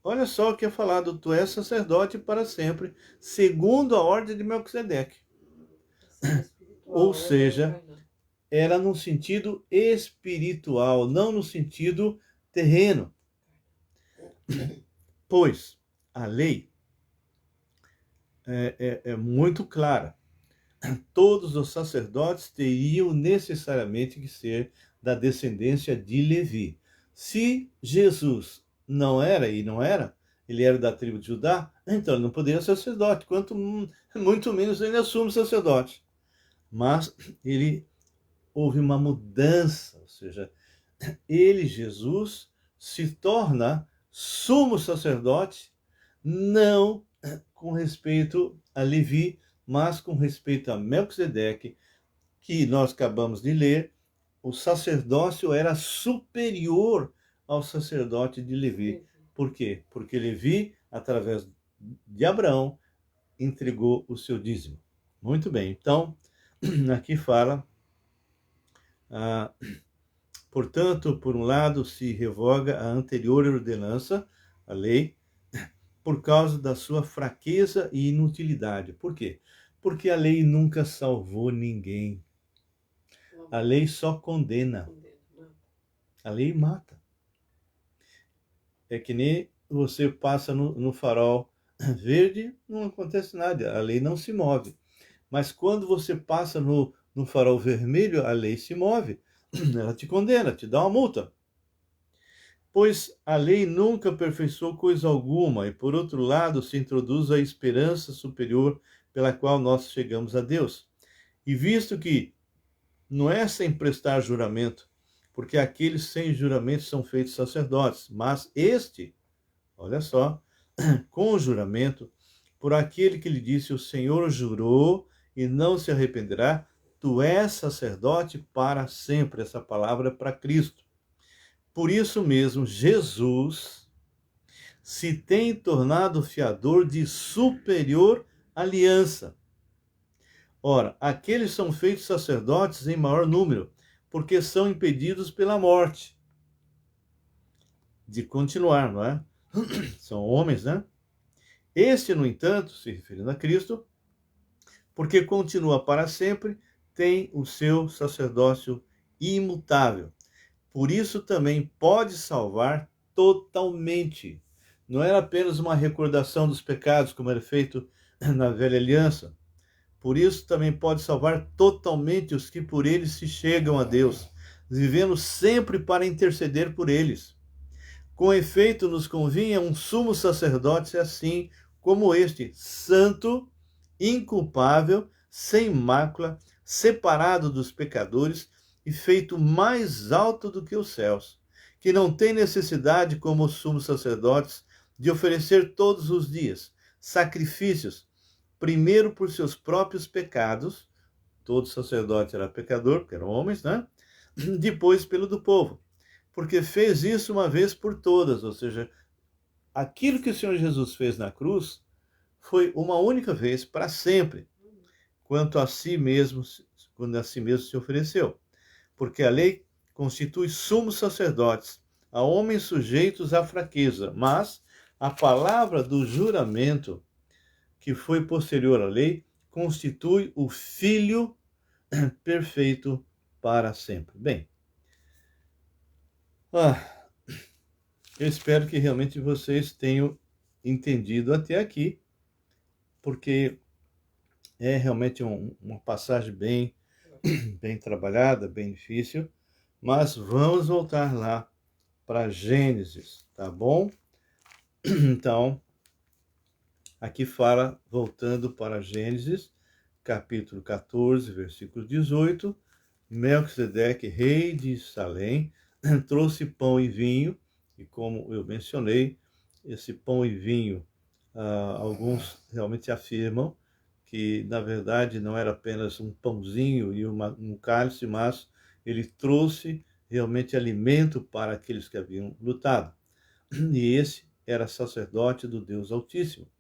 Olha só o que é falado, tu és sacerdote para sempre, segundo a ordem de Melquisedeque. Ou seja, era no sentido espiritual, não no sentido terreno. Pois a lei é muito clara. Todos os sacerdotes teriam necessariamente que ser da descendência de Levi. Se Jesus não era, ele era da tribo de Judá, então ele não poderia ser sacerdote, muito menos ele assume sacerdote. Mas houve uma mudança, ou seja, ele, Jesus, se torna sumo sacerdote, não com respeito a Levi, mas com respeito a Melquisedeque, que nós acabamos de ler, o sacerdócio era superior ao sacerdote de Levi. Por quê? Porque Levi, através de Abraão, entregou o seu dízimo. Muito bem, então, aqui fala, portanto, por um lado, se revoga a anterior ordenança, a lei, por causa da sua fraqueza e inutilidade. Por quê? Porque a lei nunca salvou ninguém. A lei só condena. A lei mata. É que nem você passa no farol verde, não acontece nada, a lei não se move. Mas quando você passa no farol vermelho, a lei se move. Ela te condena, te dá uma multa. Pois a lei nunca aperfeiçoou coisa alguma, e por outro lado se introduz a esperança superior pela qual nós chegamos a Deus. E visto que não é sem prestar juramento, porque aqueles sem juramento são feitos sacerdotes, mas este, olha só, com o juramento, por aquele que lhe disse, o Senhor jurou e não se arrependerá, tu és sacerdote para sempre. Essa palavra é para Cristo. Por isso mesmo, Jesus se tem tornado fiador de superior aliança. Ora, aqueles são feitos sacerdotes em maior número, porque são impedidos pela morte de continuar, não é? São homens, né? Este, no entanto, se referindo a Cristo, porque continua para sempre, tem o seu sacerdócio imutável. Por isso também pode salvar totalmente. Não era apenas uma recordação dos pecados, como era feito na velha aliança. Por isso também pode salvar totalmente os que por eles se chegam a Deus, vivendo sempre para interceder por eles. Com efeito, nos convinha um sumo sacerdote assim como este, santo, inculpável, sem mácula, separado dos pecadores e feito mais alto do que os céus, que não tem necessidade, como os sumos sacerdotes, de oferecer todos os dias sacrifícios, primeiro por seus próprios pecados, todo sacerdote era pecador, porque eram homens, né? Depois pelo do povo, porque fez isso uma vez por todas, ou seja, aquilo que o Senhor Jesus fez na cruz foi uma única vez para sempre, quanto a si mesmo, quando a si mesmo se ofereceu. Porque a lei constitui sumos sacerdotes a homens sujeitos à fraqueza, mas a palavra do juramento, que foi posterior à lei, constitui o Filho perfeito para sempre. Bem, eu espero que realmente vocês tenham entendido até aqui, porque é realmente uma passagem bem trabalhada, bem difícil, mas vamos voltar lá para Gênesis, tá bom? Então, aqui fala, voltando para Gênesis, capítulo 14, versículo 18, Melquisedeque, rei de Salém, trouxe pão e vinho, e como eu mencionei, esse pão e vinho, alguns realmente afirmam que, na verdade, não era apenas um pãozinho e um cálice, mas ele trouxe realmente alimento para aqueles que haviam lutado. E esse era sacerdote do Deus Altíssimo.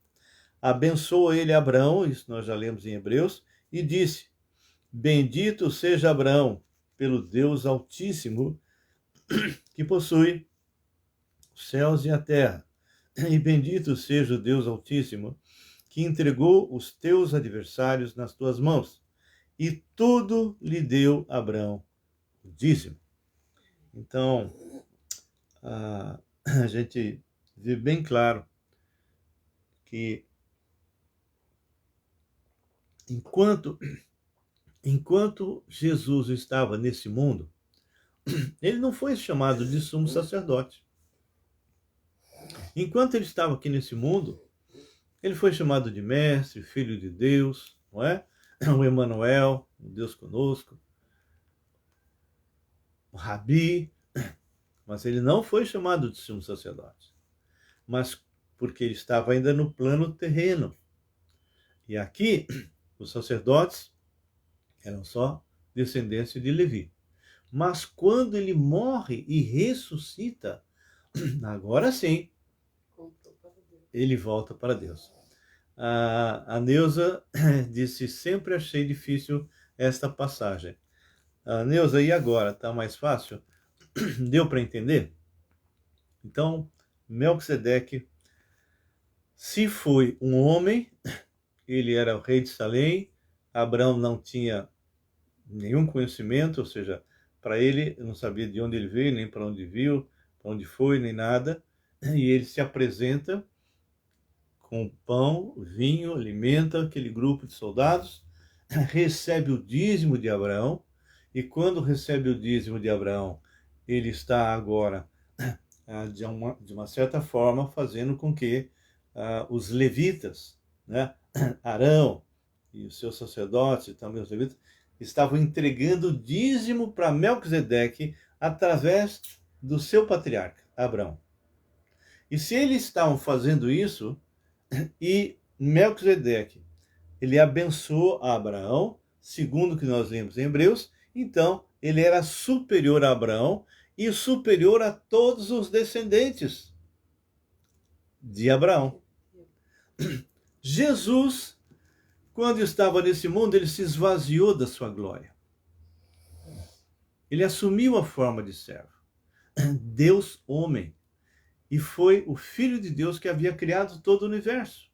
Abençoa ele Abraão, isso nós já lemos em Hebreus, e disse: Bendito seja Abraão pelo Deus Altíssimo, que possui os céus e a terra. E bendito seja o Deus Altíssimo, que entregou os teus adversários nas tuas mãos. E tudo lhe deu Abraão o dízimo. Então, a gente vê bem claro que enquanto Jesus estava nesse mundo, ele não foi chamado de sumo sacerdote. Enquanto ele estava aqui nesse mundo, ele foi chamado de mestre, filho de Deus, não é? O Emanuel, o Deus conosco, o Rabi, mas ele não foi chamado de sumo sacerdote. Mas porque ele estava ainda no plano terreno. E aqui, os sacerdotes eram só descendência de Levi. Mas quando ele morre e ressuscita, agora sim, ele volta para Deus. A Neuza disse: sempre achei difícil esta passagem. Neuza, e agora? Está mais fácil? Deu para entender? Então, Melquisedeque, se foi um homem, ele era o rei de Salém, Abraão não tinha nenhum conhecimento, ou seja, para ele, não sabia de onde ele veio, nem para onde viu, para onde foi, nem nada, e ele se apresenta com pão, vinho, alimenta aquele grupo de soldados, recebe o dízimo de Abraão, e quando recebe o dízimo de Abraão, ele está agora, de uma certa forma, fazendo com que os levitas, né, Arão e os seus sacerdotes e também os levitas, estavam entregando o dízimo para Melquisedeque através do seu patriarca, Abraão. E se eles estavam fazendo isso, e Melquisedeque, ele abençoou a Abraão, segundo o que nós lemos em Hebreus, então ele era superior a Abraão e superior a todos os descendentes de Abraão. Jesus, quando estava nesse mundo, ele se esvaziou da sua glória. Ele assumiu a forma de servo. Deus homem. E foi o Filho de Deus que havia criado todo o universo.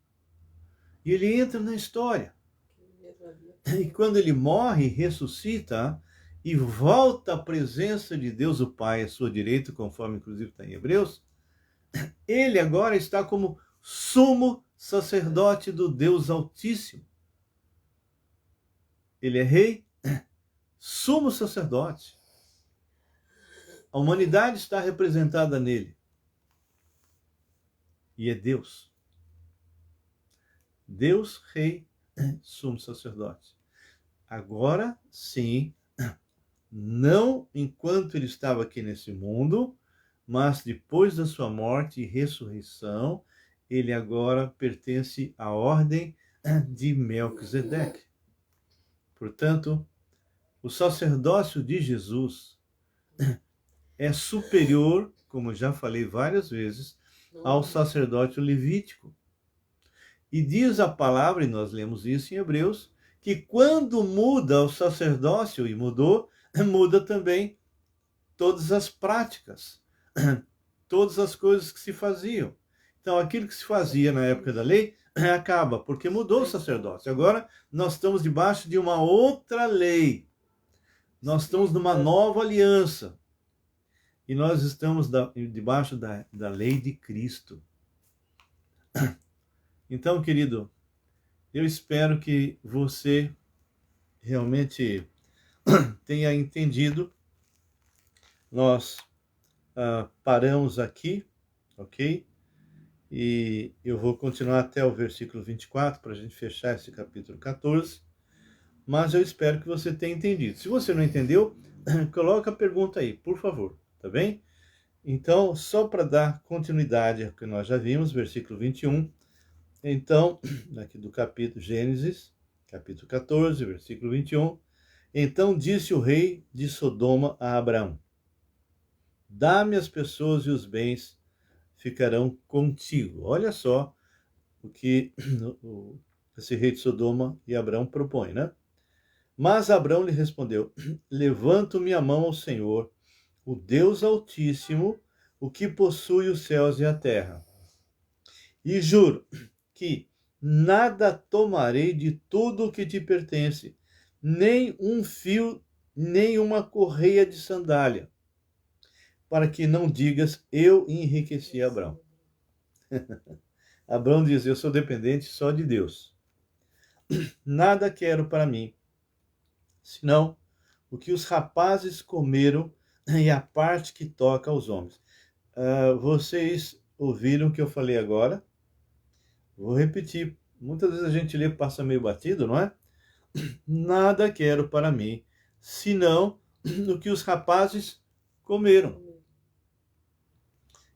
E ele entra na história. E quando ele morre, ressuscita e volta à presença de Deus o Pai à sua direita, conforme inclusive está em Hebreus, ele agora está como sumo sacerdote do Deus Altíssimo. Ele é rei, sumo sacerdote. A humanidade está representada nele. E é Deus. Deus, rei, sumo sacerdote. Agora sim, não enquanto ele estava aqui nesse mundo, mas depois da sua morte e ressurreição, ele agora pertence à ordem de Melquisedeque. Portanto, o sacerdócio de Jesus é superior, como já falei várias vezes, ao sacerdócio levítico. E diz a palavra, e nós lemos isso em Hebreus, que quando muda o sacerdócio, e mudou, muda também todas as práticas, todas as coisas que se faziam. Então, aquilo que se fazia na época da lei acaba, porque mudou o sacerdócio. Agora, nós estamos debaixo de uma outra lei. Nós estamos numa nova aliança. E nós estamos debaixo da lei de Cristo. Então, querido, eu espero que você realmente tenha entendido. Nós paramos aqui, ok? E eu vou continuar até o versículo 24 para a gente fechar esse capítulo 14. Mas eu espero que você tenha entendido. Se você não entendeu, coloca a pergunta aí, por favor, tá bem? Então, só para dar continuidade ao que nós já vimos, versículo 21. Então, aqui do capítulo Gênesis, capítulo 14, versículo 21. Então disse o rei de Sodoma a Abraão: dá-me as pessoas e os bens ficarão contigo. Olha só o que esse rei de Sodoma e Abraão propõem, né? Mas Abraão lhe respondeu: levanto minha mão ao Senhor, o Deus Altíssimo, o que possui os céus e a terra, e juro que nada tomarei de tudo o que te pertence, nem um fio, nem uma correia de sandália, para que não digas, eu enriqueci Abraão. Abraão diz, eu sou dependente só de Deus. Nada quero para mim, senão o que os rapazes comeram e a parte que toca aos homens. Vocês ouviram o que eu falei agora? Vou repetir. Muitas vezes a gente lê e passa meio batido, não é? Nada quero para mim, senão o que os rapazes comeram.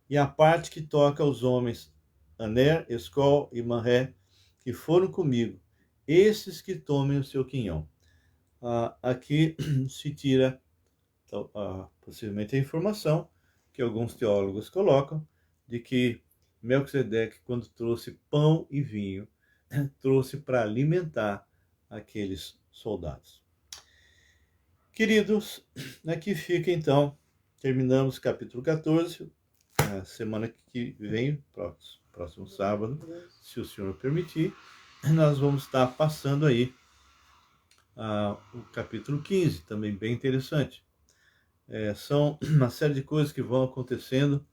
E a parte que toca aos homens, Aner, Escol e Manré, que foram comigo, esses que tomem o seu quinhão. Aqui se tira possivelmente a informação que alguns teólogos colocam de que Melquisedeque, quando trouxe pão e vinho, trouxe para alimentar aqueles soldados. Queridos, aqui fica então, terminamos o capítulo 14, a semana que vem, próximo sábado, se o Senhor permitir, nós vamos estar passando aí o capítulo 15, também bem interessante. São uma série de coisas que vão acontecendo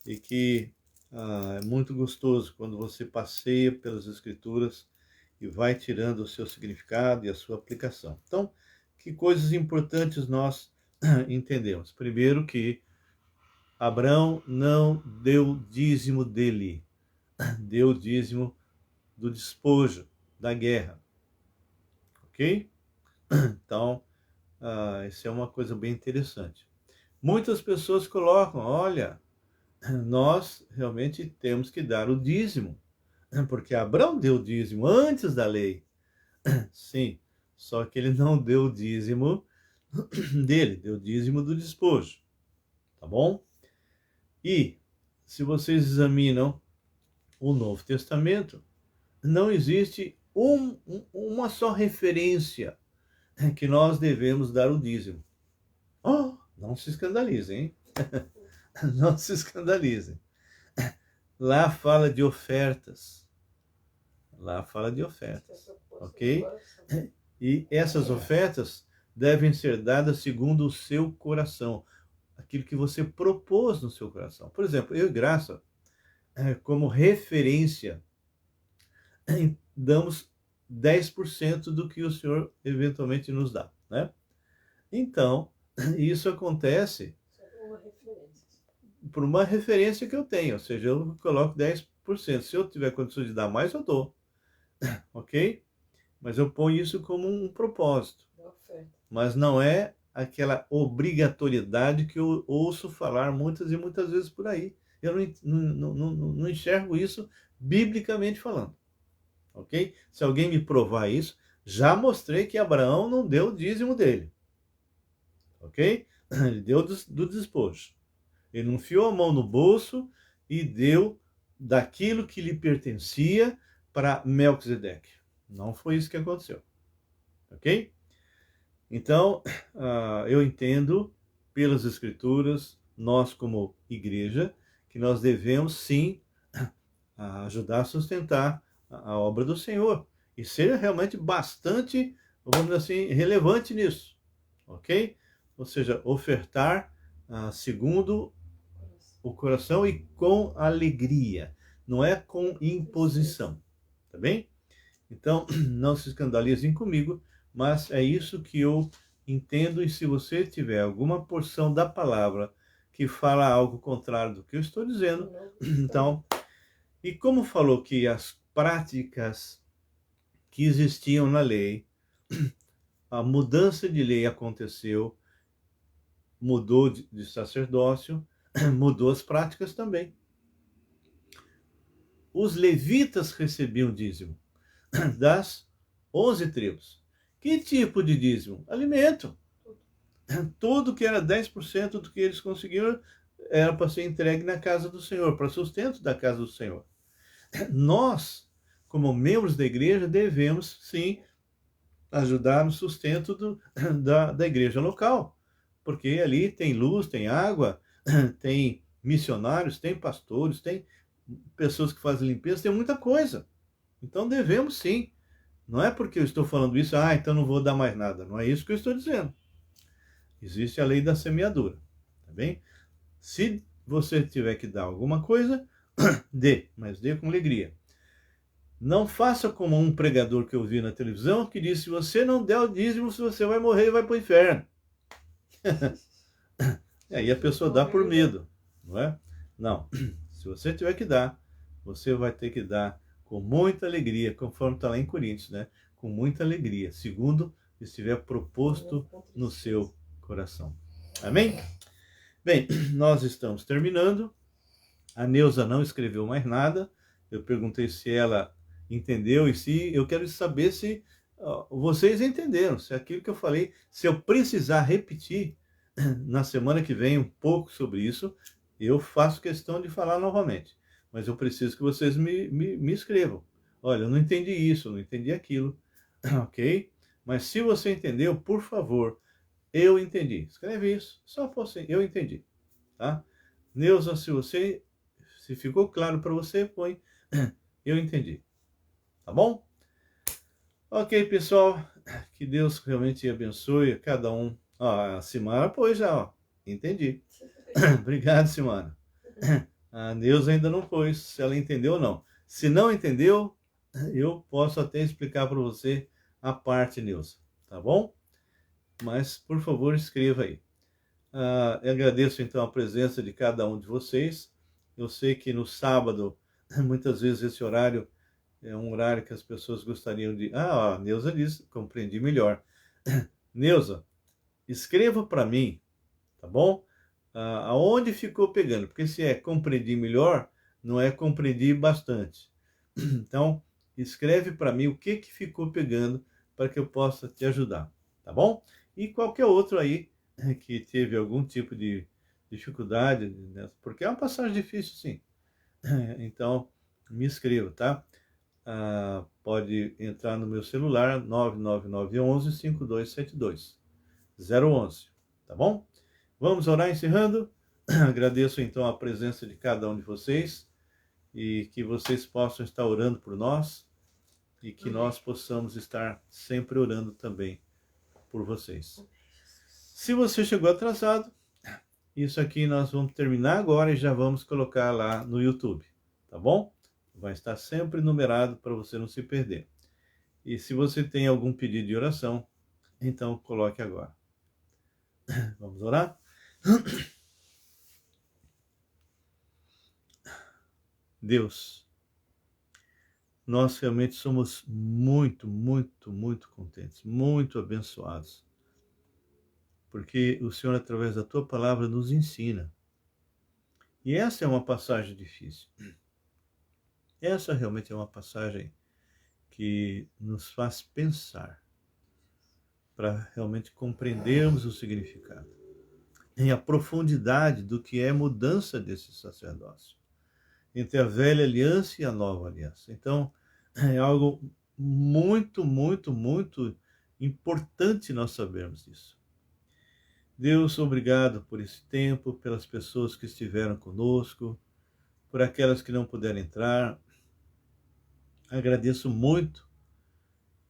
e que é muito gostoso quando você passeia pelas Escrituras e vai tirando o seu significado e a sua aplicação. Então, que coisas importantes nós entendemos? Primeiro que Abraão não deu dízimo dele, deu dízimo do despojo, da guerra. Ok? Então, isso é uma coisa bem interessante. Muitas pessoas colocam, olha, nós realmente temos que dar o dízimo, porque Abraão deu o dízimo antes da lei. Sim, só que ele não deu o dízimo dele, deu o dízimo do despojo. Tá bom? E, se vocês examinam o Novo Testamento, não existe uma só referência que nós devemos dar o dízimo. Não se escandalizem, hein? Não se escandalizem. Lá fala de ofertas. Lá fala de ofertas, ok? E essas ofertas devem ser dadas segundo o seu coração, aquilo que você propôs no seu coração. Por exemplo, eu e Graça, como referência, damos 10% do que o Senhor eventualmente nos dá, né? Então, isso acontece por uma referência que eu tenho, ou seja, eu coloco 10%. Se eu tiver condição de dar mais, eu dou, ok? Mas eu ponho isso como um propósito. Mas não é aquela obrigatoriedade que eu ouço falar muitas e muitas vezes por aí. Eu não enxergo isso biblicamente falando, ok? Se alguém me provar isso, já mostrei que Abraão não deu o dízimo dele, ok? Ele deu do despojo. Ele não enfiou a mão no bolso e deu daquilo que lhe pertencia para Melquisedeque. Não foi isso que aconteceu. Ok? Então, eu entendo pelas Escrituras, nós como igreja, que nós devemos sim ajudar a sustentar a obra do Senhor e ser realmente bastante, vamos dizer assim, relevante nisso, ok? Ou seja, ofertar segundo o coração e com alegria, não é com imposição, tá bem? Então, não se escandalizem comigo, mas é isso que eu entendo, e se você tiver alguma porção da palavra que fala algo contrário do que eu estou dizendo, então, e como falou que as práticas que existiam na lei, a mudança de lei aconteceu, mudou de sacerdócio, mudou as práticas também. Os levitas recebiam dízimo das 11 tribos. Que tipo de dízimo? Alimento. Tudo que era 10% do que eles conseguiram era para ser entregue na casa do Senhor, para sustento da casa do Senhor. Nós, como membros da igreja, devemos sim ajudar no sustento da igreja local, porque ali tem luz, tem água, tem missionários, tem pastores, tem pessoas que fazem limpeza, tem muita coisa. Então devemos sim. Não é porque eu estou falando isso, então não vou dar mais nada. Não é isso que eu estou dizendo. Existe a lei da semeadura, tá bem? Se você tiver que dar alguma coisa, dê, mas dê com alegria. Não faça como um pregador que eu vi na televisão que disse: se você não der o dízimo, você vai morrer e vai para o inferno. E aí a pessoa dá por medo, não é? Não. Se você tiver que dar, você vai ter que dar com muita alegria, conforme está lá em Coríntios, né? Com muita alegria, segundo estiver proposto no seu coração. Amém? Bem, nós estamos terminando. A Neuza não escreveu mais nada. Eu perguntei se ela entendeu e se eu quero saber se vocês entenderam, se aquilo que eu falei, se eu precisar repetir na semana que vem um pouco sobre isso, eu faço questão de falar novamente. Mas eu preciso que vocês me escrevam. Olha, eu não entendi isso, eu não entendi aquilo, ok? Mas se você entendeu, por favor, eu entendi. Escreve isso, só você, eu entendi, tá? Neuza, se ficou claro para você, põe eu entendi, tá bom? Ok, pessoal, que Deus realmente abençoe a cada um. A Simara, pois já, entendi. Obrigado, Simara. A Neuza ainda não pôs, se ela entendeu ou não. Se não entendeu, eu posso até explicar para você a parte, Neuza, tá bom? Mas, por favor, escreva aí. Eu agradeço, então, a presença de cada um de vocês. Eu sei que no sábado, muitas vezes esse horário é um horário que as pessoas gostariam de... a Neuza disse, compreendi melhor. Neuza, escreva para mim, tá bom? Aonde ficou pegando? Porque se é compreendi melhor, não é compreendi bastante. Então, escreve para mim o que ficou pegando para que eu possa te ajudar, tá bom? E qualquer outro aí que teve algum tipo de dificuldade, né? Porque é uma passagem difícil, sim. Então, me escreva, tá? Pode entrar no meu celular, 99911-5272, 011, tá bom? Vamos orar encerrando? Agradeço então a presença de cada um de vocês e que vocês possam estar orando por nós e que nós possamos estar sempre orando também por vocês. Se você chegou atrasado, isso aqui nós vamos terminar agora e já vamos colocar lá no YouTube, tá bom? Vai estar sempre numerado para você não se perder. E se você tem algum pedido de oração, então coloque agora. Vamos orar? Deus, nós realmente somos muito, muito, muito contentes, muito abençoados, porque o Senhor, através da Tua palavra, nos ensina. E essa é uma passagem difícil. Essa realmente é uma passagem que nos faz pensar, para realmente compreendermos o significado. em a profundidade do que é mudança desse sacerdócio, entre a velha aliança e a nova aliança. Então, é algo muito, muito, muito importante nós sabermos disso. Deus, obrigado por esse tempo, pelas pessoas que estiveram conosco, por aquelas que não puderam entrar. Agradeço muito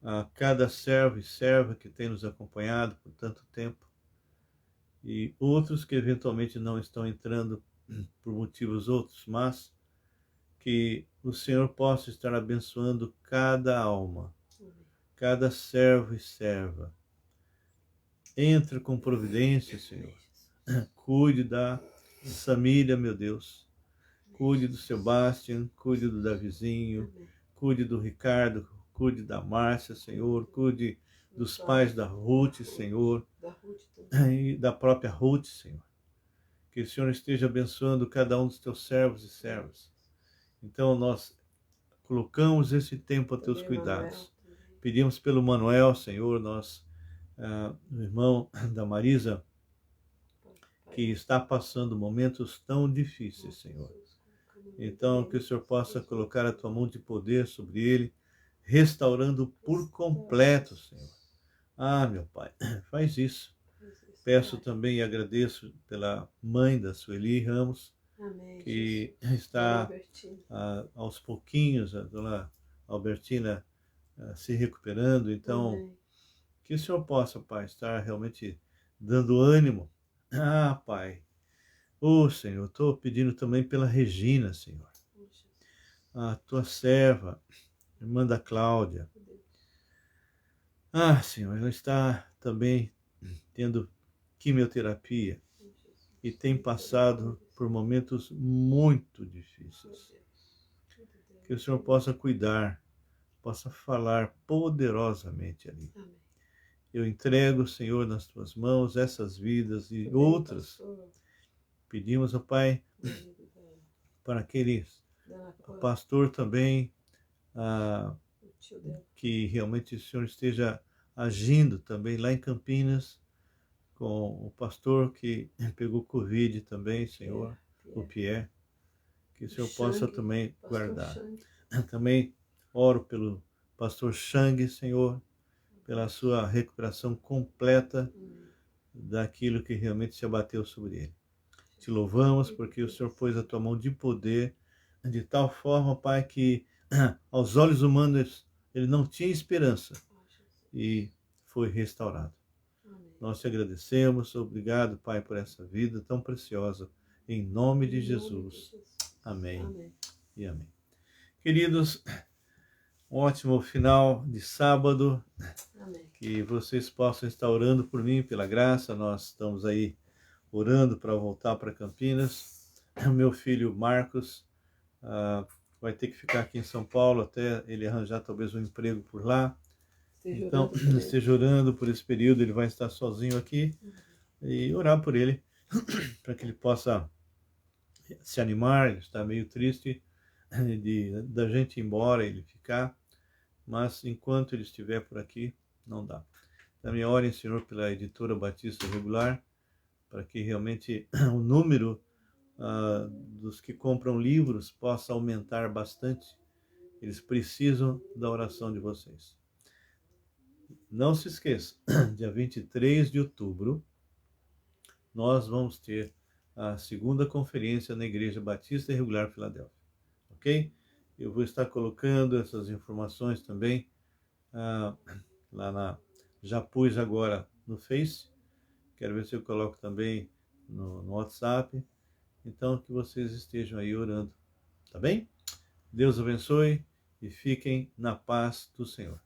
a cada servo e serva que tem nos acompanhado por tanto tempo e outros que eventualmente não estão entrando por motivos outros, mas que o Senhor possa estar abençoando cada alma, cada servo e serva. Entre com providência, Senhor. Cuide da Samília, meu Deus. Cuide do Sebastião, cuide do Davizinho, cuide do Ricardo, cuide da Márcia, Senhor. Cuide dos pais da Ruth, Senhor. E da própria Ruth, Senhor. Que o Senhor esteja abençoando cada um dos teus servos e servas. Então nós colocamos esse tempo a teus cuidados. Pedimos pelo Manuel, Senhor, o irmão da Marisa, que está passando momentos tão difíceis, Senhor. Então, que o Senhor possa colocar a tua mão de poder sobre ele, restaurando por completo, Senhor. Ah, meu Pai, faz isso. Peço também e agradeço pela mãe da Sueli Ramos, que está aos pouquinhos, a dona Albertina, se recuperando. Então, que o Senhor possa, Pai, estar realmente dando ânimo. Ah, Pai. Senhor, estou pedindo também pela Regina, Senhor. A tua serva, irmã da Cláudia. Ah, Senhor, ela está também tendo quimioterapia e tem passado por momentos muito difíceis. Que o Senhor possa cuidar, possa falar poderosamente ali. Eu entrego, Senhor, nas tuas mãos essas vidas e outras. Pedimos, ó Pai, para aqueles, o pastor também, que realmente o Senhor esteja agindo também lá em Campinas, com o pastor que pegou Covid também, Senhor, o Pierre, que o Senhor possa também guardar. Também oro pelo pastor Chang, Senhor, pela sua recuperação completa daquilo que realmente se abateu sobre ele. Te louvamos porque o Senhor pôs a tua mão de poder de tal forma, Pai, que aos olhos humanos ele não tinha esperança e foi restaurado. Nós te agradecemos, obrigado, Pai, por essa vida tão preciosa, em nome de Jesus. Amém e amém. Queridos, um ótimo final de sábado. Amém. Que vocês possam estar orando por mim, pela graça. Nós estamos aí orando para voltar para Campinas. Meu filho Marcos vai ter que ficar aqui em São Paulo até ele arranjar talvez um emprego por lá. Então, esteja orando por esse período. Ele vai estar sozinho aqui e orar por ele para que ele possa se animar. Ele está meio triste da gente ir embora, ele ficar, mas enquanto ele estiver por aqui, não dá. Também orem, Senhor, pela editora Batista Regular, para que realmente o número dos que compram livros possa aumentar bastante. Eles precisam da oração de vocês. Não se esqueça, dia 23 de outubro, nós vamos ter a segunda conferência na Igreja Batista Regular Filadélfia. Ok? Eu vou estar colocando essas informações também já pus agora no Face. Quero ver se eu coloco também no WhatsApp. Então, que vocês estejam aí orando. Tá bem? Deus abençoe e fiquem na paz do Senhor.